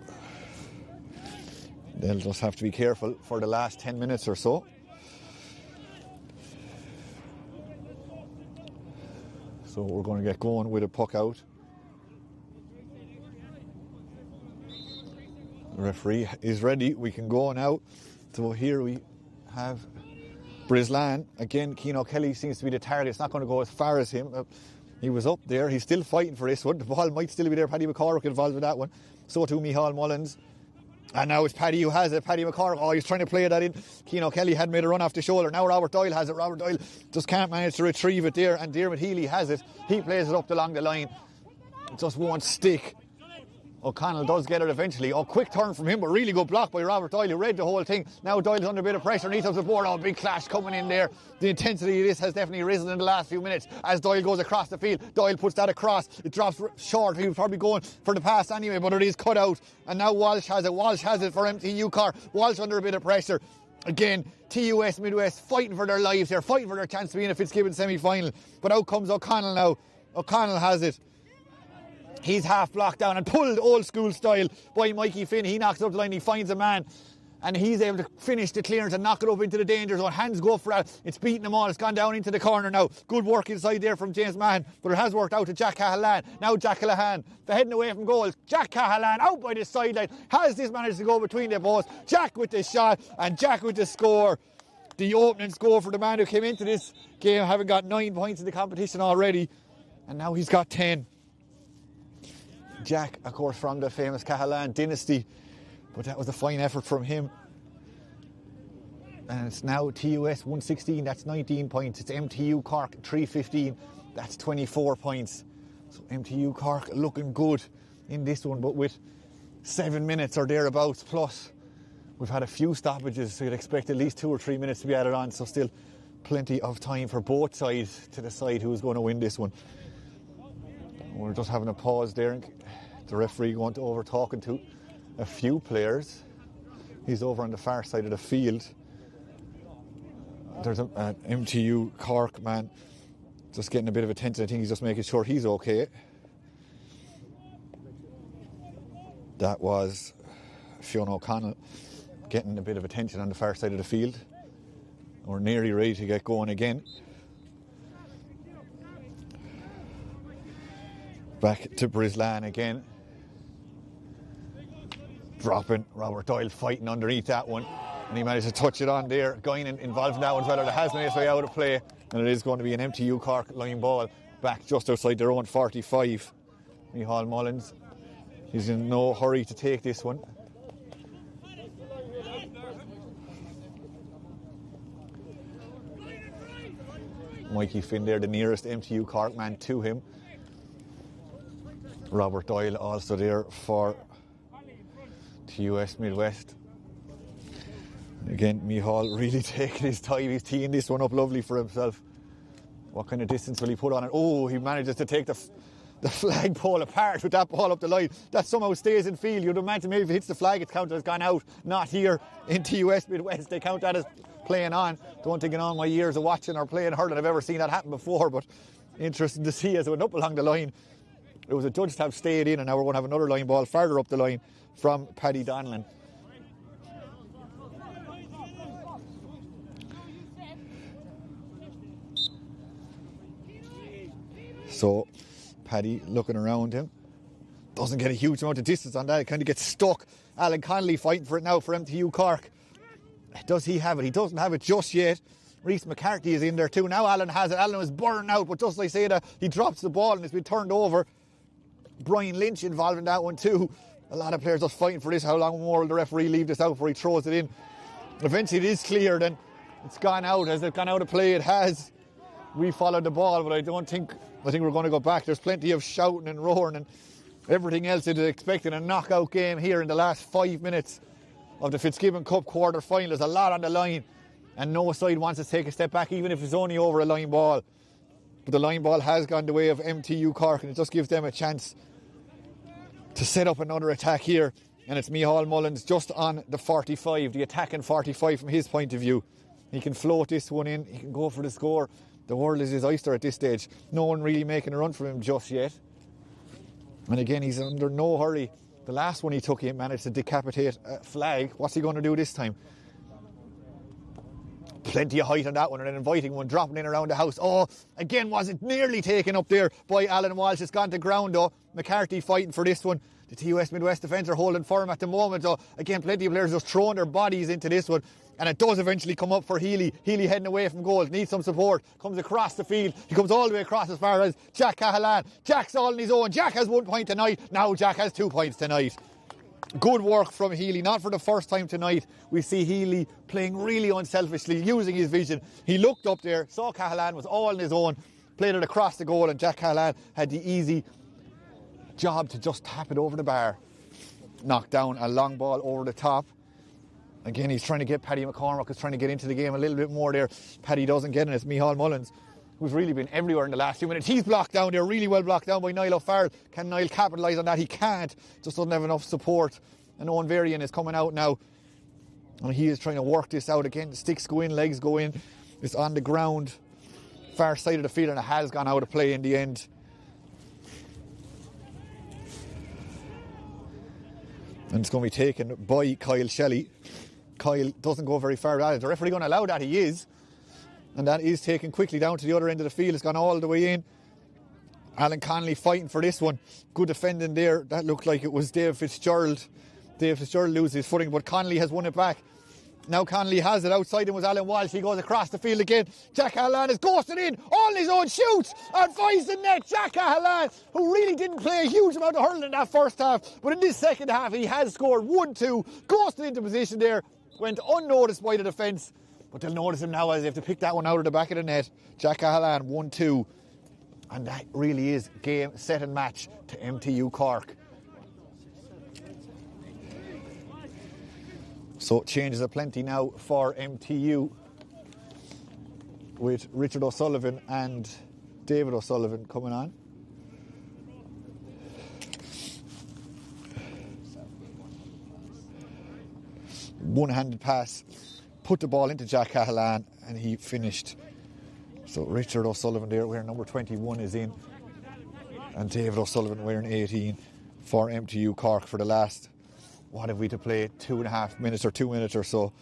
they'll just have to be careful for the last 10 minutes or so. So we're going to get going with a puck out. The referee is ready. We can go now. So here we have Brislan. Again, Cian O'Kelly seems to be the target. It's not going to go as far as him. He was up there. He's still fighting for this one. The ball might still be there. Paddy McCork involved with that one. So too Micheál Mullins. And now it's Paddy who has it. Paddy McCork. Oh, he's trying to play that in. Cian O'Kelly had made a run off the shoulder. Now Robert Doyle has it. Robert Doyle just can't manage to retrieve it there. And Diarmuid Healy has it. He plays it up along the line. It just won't stick. O'Connell does get it eventually. Quick turn from him, but really good block by Robert Doyle, who read the whole thing. Now Doyle's under a bit of pressure and he's up the board. Big clash coming in there. The intensity of this has definitely risen in the last few minutes as Doyle goes across the field. Doyle puts that across. It drops short. He was probably going for the pass anyway, but it is cut out. And now Walsh has it. Walsh has it for MTU Cork. Walsh under a bit of pressure. Again, TUS Midwest fighting for their lives here, fighting for their chance to be in a Fitzgibbon semi-final. But out comes O'Connell now. O'Connell has it. He's half blocked down and pulled old school style by Mikey Finn. He knocks it up the line, he finds a man and he's able to finish the clearance and knock it up into the danger zone. Hands go for it. It's beating them all. It's gone down into the corner now. Good work inside there from James Mahan, but it has worked out to Jack Cahalane. Now Jack Cahalane, they're heading away from goal. Jack Cahalane out by the sideline. Has this managed to go between the posts? Jack with the shot and Jack with the score. The opening score for the man who came into this game having got 9 points in the competition already, and now he's got 10. Jack, of course, from the famous Cahalane dynasty, but that was a fine effort from him. And it's now TUS 116, that's 19 points. It's MTU Cork 315, that's 24 points. So MTU Cork looking good in this one, but with 7 minutes or thereabouts plus. We've had a few stoppages, so you'd expect at least 2 or 3 minutes to be added on, so still plenty of time for both sides to decide who's going to win this one. We're just having a pause there. The referee going to over talking to a few players. He's over on the far side of the field. There's an MTU Cork man just getting a bit of attention. I think he's just making sure he's okay. That was Fionn O'Connell getting a bit of attention on the far side of the field. We're nearly ready to get going again. Back to Brislan again. Dropping. Robert Doyle fighting underneath that one. And he managed to touch it on there. Guinan involved in that one as well. It has made its way out of play. And it is going to be an MTU Cork line ball back just outside their own 45. Micheál Mullins. He's in no hurry to take this one. Mikey Finn there, the nearest MTU Cork man to him. Robert Doyle also there for TUS Midwest. Again, Mihal really taking his time. He's teeing this one up lovely for himself. What kind of distance will he put on it? Oh, he manages to take the flagpole apart with that ball up the line. That somehow stays in field. You'd imagine maybe if it hits the flag, it's counted as gone out. Not here in TUS Midwest. They count that as playing on. Don't think in all my years of watching or playing hurling I've ever seen that happen before, but interesting to see as it went up along the line. It was a judge to have stayed in, and now we're going to have another line ball farther up the line from Paddy Donlan. So Paddy looking around him, doesn't get a huge amount of distance on that, kind of gets stuck. Alan Connolly fighting for it now for MTU Cork. Does he have it? He doesn't have it just yet. Rhys McCarthy is in there too. Now Alan has it. Alan was burning out, but just like I say that, he drops the ball and it's been turned over. Brian Lynch involved in that one too. A lot of players just fighting for this. How long more will the referee leave this out before he throws it in? Eventually it is cleared and it's gone out. Has it gone out of play? It has. We followed the ball, but I think we're going to go back. There's plenty of shouting and roaring and everything else. It is expecting a knockout game here in the last 5 minutes of the Fitzgibbon Cup Quarter Final. There's a lot on the line and no side wants to take a step back, even if it's only over a line ball. But the line ball has gone the way of MTU Cork and it just gives them a chance to set up another attack here. And it's Micheál Mullins just on the 45, the attacking 45 from his point of view. He can float this one in, he can go for the score. The world is his oyster at this stage. No one really making a run for him just yet. And again, he's under no hurry. The last one he took, he managed to decapitate a flag. What's he going to do this time? Plenty of height on that one, and an inviting one dropping in around the house. Oh, again, was it nearly taken up there by Alan Walsh? It's gone to ground though. McCarthy fighting for this one. The TUS Midwest defence are holding firm at the moment. So again, plenty of players just throwing their bodies into this one. And it does eventually come up for Healy. Healy heading away from goal, needs some support. Comes across the field. He comes all the way across as far as Jack Cahalan. Jack's all on his own. Jack has 1 point tonight. Now Jack has 2 points tonight. Good work from Healy. Not for the first time tonight. We see Healy playing really unselfishly, using his vision. He looked up there, saw Cahalan was all on his own, played it across the goal, and Jack Cahalan had the easy job to just tap it over the bar. Knocked down a long ball over the top. Again, he's trying to get Paddy McCormack, is trying to get into the game a little bit more there. Paddy doesn't get it. It's Micheál Mullins, who's really been everywhere in the last few minutes. He's blocked down there, really well blocked down by Niall O'Farrell. Can Niall capitalise on that? He can't. Just doesn't have enough support. And Owen Varian is coming out now. And he is trying to work this out again. Sticks go in, legs go in. It's on the ground, far side of the field, and it has gone out of play in the end. And it's going to be taken by Kyle Shelley. Kyle doesn't go very far at it. The referee going to allow that? He is. And that is taken quickly down to the other end of the field. It's gone all the way in. Alan Connolly fighting for this one. Good defending there. That looked like it was Dave Fitzgerald. Dave Fitzgerald loses his footing, but Connolly has won it back. Now Connolly has it. Outside him was Alan Walsh. He goes across the field again. Jack Cahalan is ghosted in. All his own shoots and finds the net. Jack Cahalan, who really didn't play a huge amount of hurling in that first half, but in this second half he has scored 1-2. Ghosted into position there. Went unnoticed by the defence. But they'll notice him now as they have to pick that one out of the back of the net. Jack Cahalan, 1-2. And that really is game, set and match to MTU Cork. So changes are plenty now for MTU, with Richard O'Sullivan and David O'Sullivan coming on. One-handed pass, put the ball into Jack Cahalan and he finished. So Richard O'Sullivan there wearing number 21 is in, and David O'Sullivan wearing 18 for MTU Cork for the last, what have we to play, 2.5 minutes or 2 minutes or so.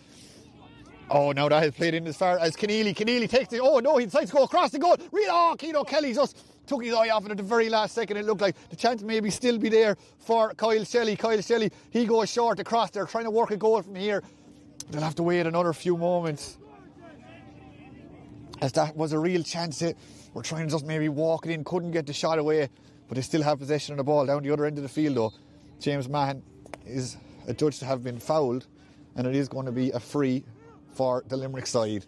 Oh, now that has played in as far as Keneally. Keneally takes it. Oh no, he decides to go across the goal. Keano Kelly just took his eye off it at the very last second. It looked like the chance maybe still be there for Kyle Shelley. Kyle Shelley, he goes short across there, trying to work a goal from here. They'll have to wait another few moments, as that was a real chance. We're trying to just maybe walk it in, couldn't get the shot away, but they still have possession of the ball down the other end of the field though. James Mahan is adjudged to have been fouled, and it is going to be a free for the Limerick side.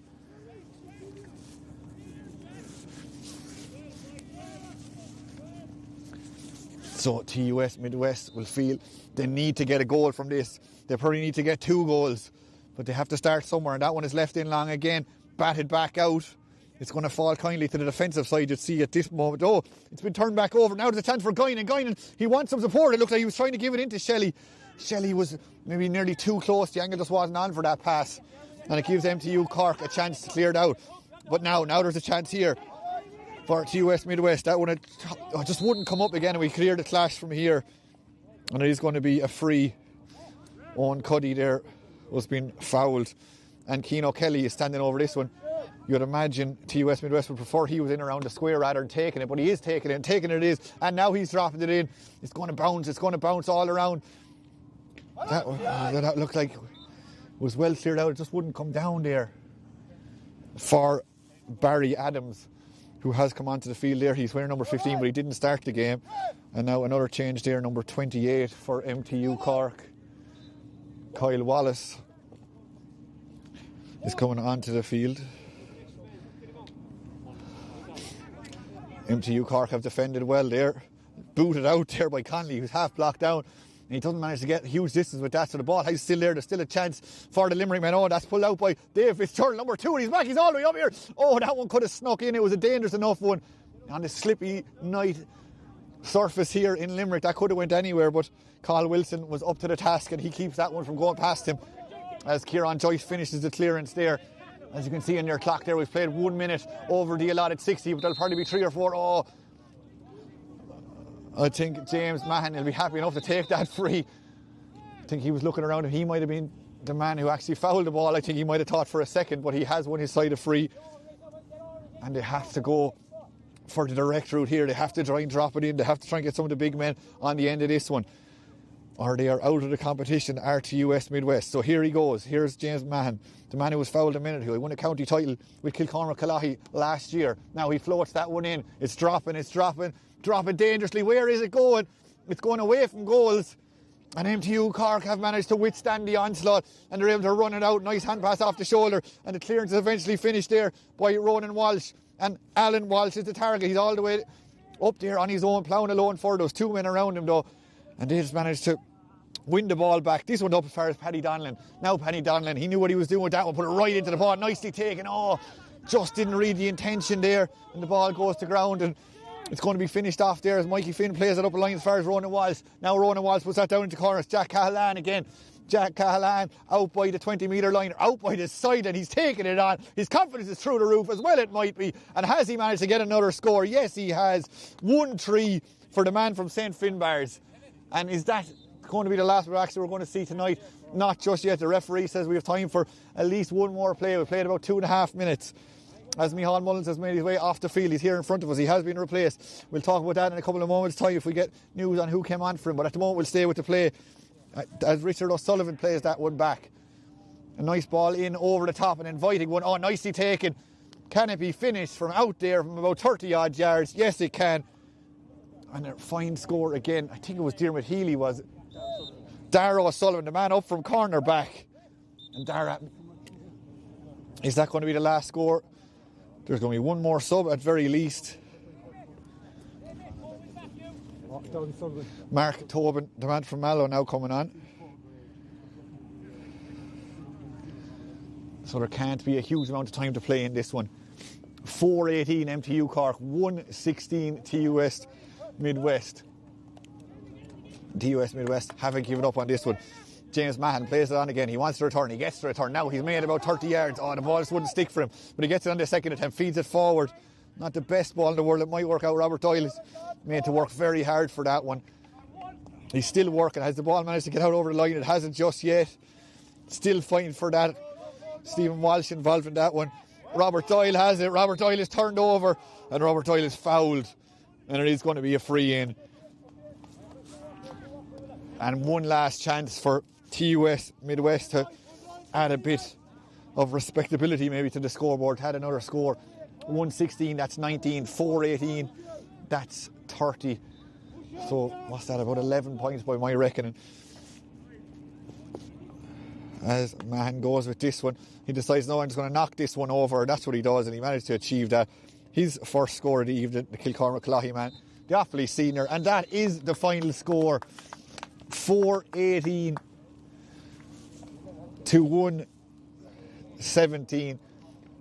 So TUS Midwest will feel they need to get a goal from this. They probably need to get 2 goals, but they have to start somewhere, and that one is left in long again, batted back out. It's going to fall kindly to the defensive side, you'd see at this moment. Oh, it's been turned back over. Now there's a chance for Guinan. He wants some support. It looked like he was trying to give it into Shelley. Shelley was maybe nearly too close. The angle just wasn't on for that pass. And it gives MTU Cork a chance to clear it out. But now there's a chance here for TUS Midwest. That one just wouldn't come up again, and we cleared the clash from here. And it is going to be a free. Owen Cuddy there was being fouled. And Cian O'Kelly is standing over this one. You'd imagine TUS Midwest would prefer he was in around the square rather than taking it, but he is taking it, and taking it is, and now he's dropping it in. It's going to bounce all around. That looked like it was well cleared out. It just wouldn't come down there for Barry Adams, who has come onto the field there. He's wearing number 15, but he didn't start the game. And now another change there, number 28 for MTU Cork. Kyle Wallace is coming onto the field. MTU Cork have defended well there. Booted out there by Conley, who's half blocked down. And he doesn't manage to get huge distance with that, so the ball is still there. There's still a chance for the Limerick men. Oh, that's pulled out by Dave Fitzgerald, number 2, and he's back. He's all the way up here. Oh, that one could have snuck in. It was a dangerous enough one. On the slippy night surface here in Limerick, that could have went anywhere, but Carl Wilson was up to the task, and he keeps that one from going past him as Kieran Joyce finishes the clearance there. As you can see in your clock there, we've played 1 minute over the allotted 60, but there'll probably be 3 or 4. Oh, I think James Mahan will be happy enough to take that free. I think he was looking around, and he might have been the man who actually fouled the ball. I think he might have thought for a second, but he has won his side a free. And they have to go for the direct route here. They have to try and drop it in. They have to try and get some of the big men on the end of this one, or they are out of the competition, TUS Midwest. So here he goes. Here's James Mahan, the man who was fouled a minute ago. He won a county title with Kilcormac last year. Now he floats that one in. It's dropping dangerously. Where is it going? It's going away from goals. And MTU Cork have managed to withstand the onslaught, and they're able to run it out. Nice hand pass off the shoulder, and the clearance is eventually finished there by Ronan Walsh. And Alan Walsh is the target. He's all the way up there on his own, ploughing alone for those 2 men around him though. And they just managed to win the ball back. This one up as far as Paddy Donlan. Now Paddy Donlan, he knew what he was doing with that one, put it right into the ball, nicely taken. Oh, just didn't read the intention there, and the ball goes to ground, and it's going to be finished off there as Mikey Finn plays it up a line as far as Ronan Walsh. Now Ronan Walsh puts that down into corners. Jack Cahalane again. Jack Cahalane out by the 20-metre line, out by the side, and he's taking it on. His confidence is through the roof, as well it might be. And has he managed to get another score? Yes, he has. 1-3 for the man from St. Finbarr's. And is that going to be the last reaction we're going to see tonight? Not just yet. The referee says we have time for at least one more play. We've played about 2.5 minutes. As Micheál Mullins has made his way off the field, he's here in front of us. He has been replaced. We'll talk about that in a couple of moments' time if we get news on who came on for him. But at the moment, we'll stay with the play as Richard O'Sullivan plays that one back. A nice ball in over the top, an inviting one. Oh, nicely taken. Can it be finished from out there from about 30-odd yards? Yes, it can. And a fine score again. I think it was Dermot Healy, was it? Dara O'Sullivan, the man up from corner back. And Dara, is that going to be the last score? There's going to be one more sub at very least. Mark Tobin, the man from Mallow, now coming on. So there can't be a huge amount of time to play in this one. 4:18 MTU Cork, 1:16 TUS Midwest. TUS Midwest haven't given up on this one. James Mahan plays it on again. He wants to return. He gets to return. Now he's made about 30 yards. Oh, the ball just wouldn't stick for him. But he gets it on the second attempt, feeds it forward. Not the best ball in the world. It might work out. Robert Doyle is made to work very hard for that one. He's still working. Has the ball managed to get out over the line? It hasn't just yet. Still fighting for that. Stephen Walsh involved in that one. Robert Doyle has it. Robert Doyle is turned over, and Robert Doyle is fouled. And it is going to be a free in. And one last chance for TUS Midwest to add a bit of respectability maybe to the scoreboard. Had another score. 1:16, that's 19. 4:18, that's 30. So what's that, about 11 points by my reckoning. As Mahan goes with this one, he decides, no, I'm just going to knock this one over. That's what he does, and he managed to achieve that. His first score of the evening, the Kilcormac man, the off-police senior, and that is the final score, 418 to 117.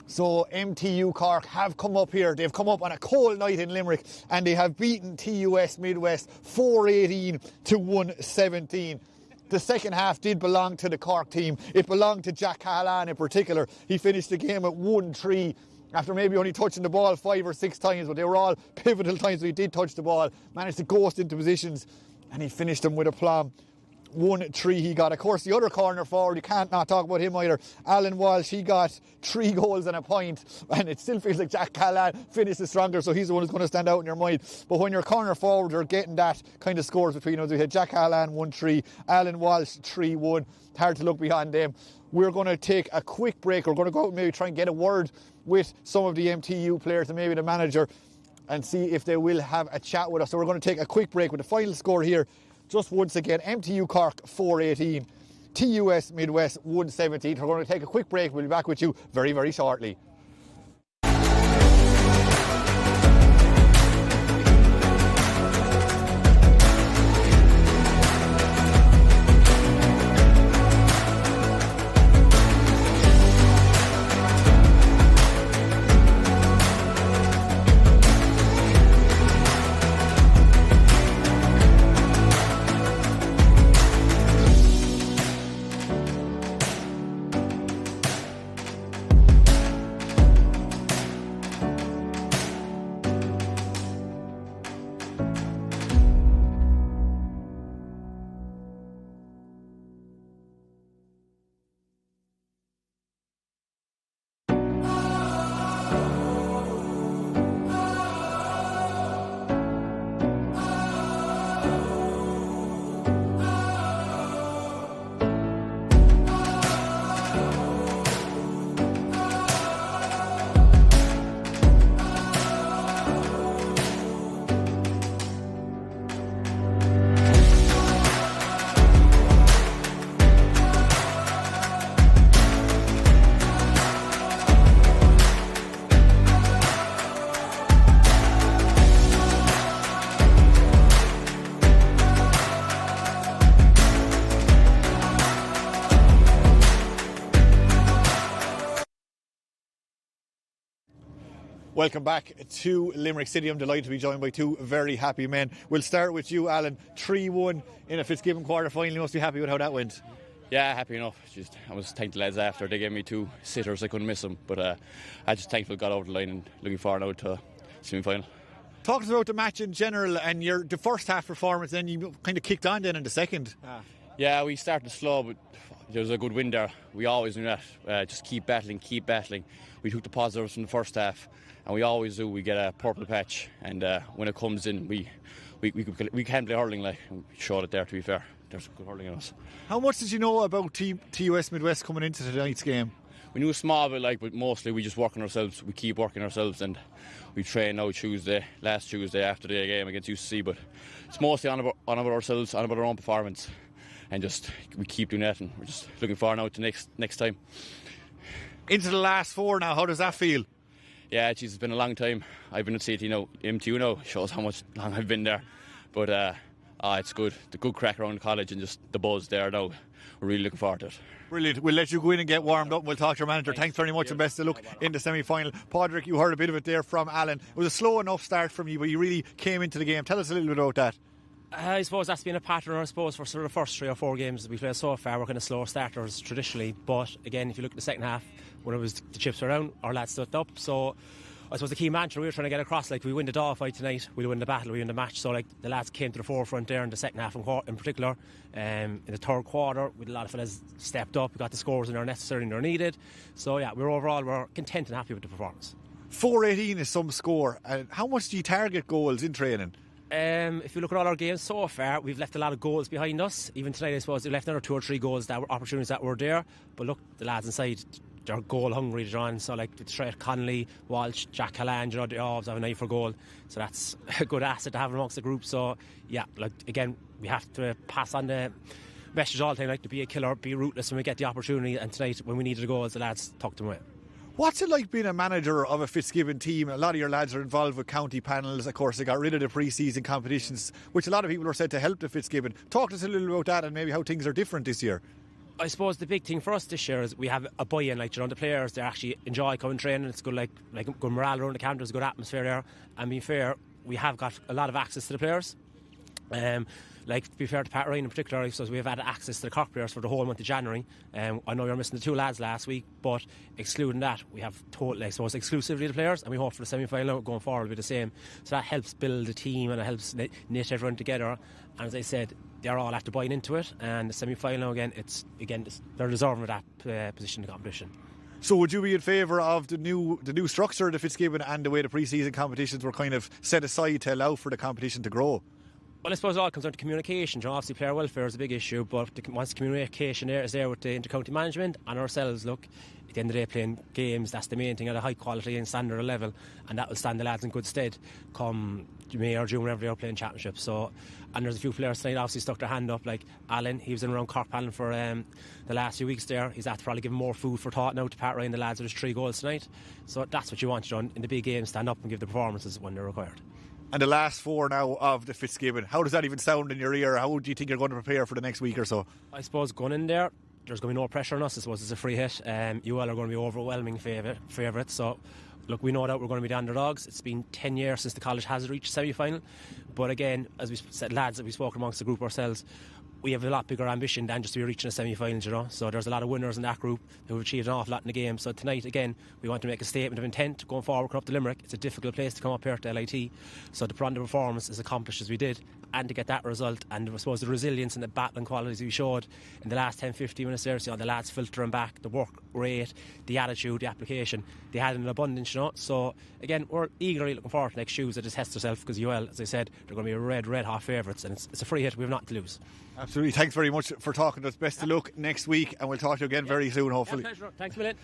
So MTU Cork have come up here. They've come up on a cold night in Limerick and they have beaten TUS Midwest 418 to 117. The second half did belong to the Cork team. It belonged to Jack Cahalane in particular. He finished the game at 1-3 after maybe only touching the ball 5 or 6 times, but they were all pivotal times where he did touch the ball, managed to ghost into positions, and he finished them with aplomb. 1-3 he got. Of course, the other corner forward, you can't not talk about him either. Alan Walsh, he got 3 goals and a point, and it still feels like Jack Cahalane finished the stronger, so he's the one who's going to stand out in your mind. But when your corner forward are getting that kind of scores between them, we had Jack Cahalane 1-3, Alan Walsh 3-1. Hard to look beyond them. We're going to take a quick break. We're going to go out and maybe try and get a word with some of the MTU players and maybe the manager and see if they will have a chat with us. So we're going to take a quick break with the final score here. Just once again, MTU Cork 418, TUS Midwest 117. We're going to take a quick break. We'll be back with you very, very shortly. Welcome back to Limerick City. I'm delighted to be joined by 2 very happy men. We'll start with you, Alan. 3-1 in a Fitzgibbon quarter final. You must be happy with how that went. Yeah, happy enough. I was thanked the lads after. They gave me 2 sitters. I couldn't miss them. But I just thankful got over the line and looking forward now to semi-final. Talk to us about the match in general and the first half performance, then you kind of kicked on then in the second. Yeah, we started slow, but there was a good win there. We always knew that. Just keep battling. We took the positives from the first half, and we always do. We get a purple patch, and when it comes in, we can play hurling. Like, we showed it there, to be fair. There's good hurling in us. How much did you know about TUS Midwest coming into tonight's game? We knew a small bit, but mostly we just work on ourselves. We keep working ourselves, and we train now last Tuesday after the game against UCC. But it's mostly on about ourselves, on about our own performance, and just we keep doing that. And we're just looking forward now to next time. Into the last 4 now. How does that feel? Yeah, it's been a long time. I've been at CT now, MTU now. Shows how much long I've been there. But it's good. The good crack around college and just the buzz there now. We're really looking forward to it. Brilliant. We'll let you go in and get warmed up and we'll talk to your manager. Thanks very much and best of luck in the semi-final. Padraig, you heard a bit of it there from Alan. It was a slow enough start from you, but you really came into the game. Tell us a little bit about that. I suppose that's been a pattern, for sort of the first 3 or 4 games that we played so far. We're kind of slow starters traditionally, but again, if you look at the second half, when it was the chips were down, our lads stood up. So I suppose the key mantra we were trying to get across, like, we win the dogfight tonight, we'll win the battle, we win the match. So, like, the lads came to the forefront there in the second half in particular. In the third quarter, with a lot of fellas stepped up, we got the scores in there necessary and they're needed. So yeah, we're content and happy with the performance. 418 is some score. How much do you target goals in training? If you look at all our games so far, we've left a lot of goals behind us. Even tonight, I suppose, we left another 2 or 3 goals that were opportunities that were there. But look, the lads inside, they're goal hungry, John. So, like, Trent Connolly, Walsh, Jack Cahalane, they always have an eye for goal. So that's a good asset to have amongst the group. So yeah, like, again, we have to pass on the message all the time, like, to be a killer, be ruthless when we get the opportunity. And tonight, when we needed the goals, the lads tucked them away. What's it like being a manager of a Fitzgibbon team? A lot of your lads are involved with county panels. Of course, they got rid of the pre-season competitions, which a lot of people were said to help the Fitzgibbon. Talk to us a little about that and maybe how things are different this year. I suppose the big thing for us this year is we have a buy-in, like, you know, the players, they actually enjoy coming training. It's good, like good morale around the camp. There's a good atmosphere there. And being fair, we have got a lot of access to the players. Like, to be fair to Pat Ryan in particular, so we've had access to the Cork players for the whole month of January. I know you're missing the two lads last week, but excluding that, we have total, I suppose, exclusively the players, and we hope for the semi-final going forward will be the same. So that helps build a team and it helps knit everyone together. And as I said, they're all after buying into it, and the semi-final they're deserving of that position in the competition. So would you be in favour of the new structure of the Fitzgibbon and the way the pre-season competitions were kind of set aside to allow for the competition to grow? Well, I suppose it all comes down to communication. You know, obviously, player welfare is a big issue, but once the communication is there with the inter-county management and ourselves, look, at the end of the day, playing games, that's the main thing at a high quality and standard level, and that will stand the lads in good stead come May or June whenever they're playing championships. So, and there's a few players tonight obviously stuck their hand up, like Alan. He was in around Cork panel for the last few weeks there. He's had to probably give more food for thought now to Pat Ryan, the lads with his 3 goals tonight. So that's what you want to do in the big games, stand up and give the performances when they're required. And the last 4 now of the Fitzgibbon, how does that even sound in your ear? How do you think you're going to prepare for the next week or so? I suppose going in there, there's going to be no pressure on us. I suppose it's a free hit. UL are going to be overwhelming favourites. So, look, we know that we're going to be the underdogs. It's been 10 years since the college has reached semi-final. But again, as we said, lads, that we spoke amongst the group ourselves, we have a lot bigger ambition than just to be reaching a semi-final, you know. So there's a lot of winners in that group who have achieved an awful lot in the game. So tonight, again, we want to make a statement of intent going forward, coming up to Limerick. It's a difficult place to come up here to LIT. So to put on the performance as accomplished as we did, and to get that result, and I suppose the resilience and the battling qualities we showed in the last 10-15 minutes there, so, you know, the lads filtering back, the work rate, the attitude, the application, they had an abundance, you know. So again, we're eagerly looking forward to next shoes that just test themselves, because UL, as I said, they're going to be red hot favourites, and it's a free hit. We have nothing to lose. Absolutely. Thanks very much for talking to us. Best of luck next week, and we'll talk to you again very soon, hopefully. Yeah, pleasure. Thanks a million.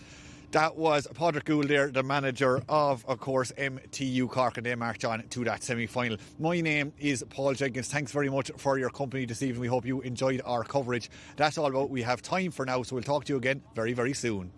That was Padraig Gould there, the manager of course, MTU Cork, and they march on to that semi-final. My name is Paul Jenkins. Thanks very much for your company this evening. We hope you enjoyed our coverage. That's all we have time for now, so we'll talk to you again very, very soon.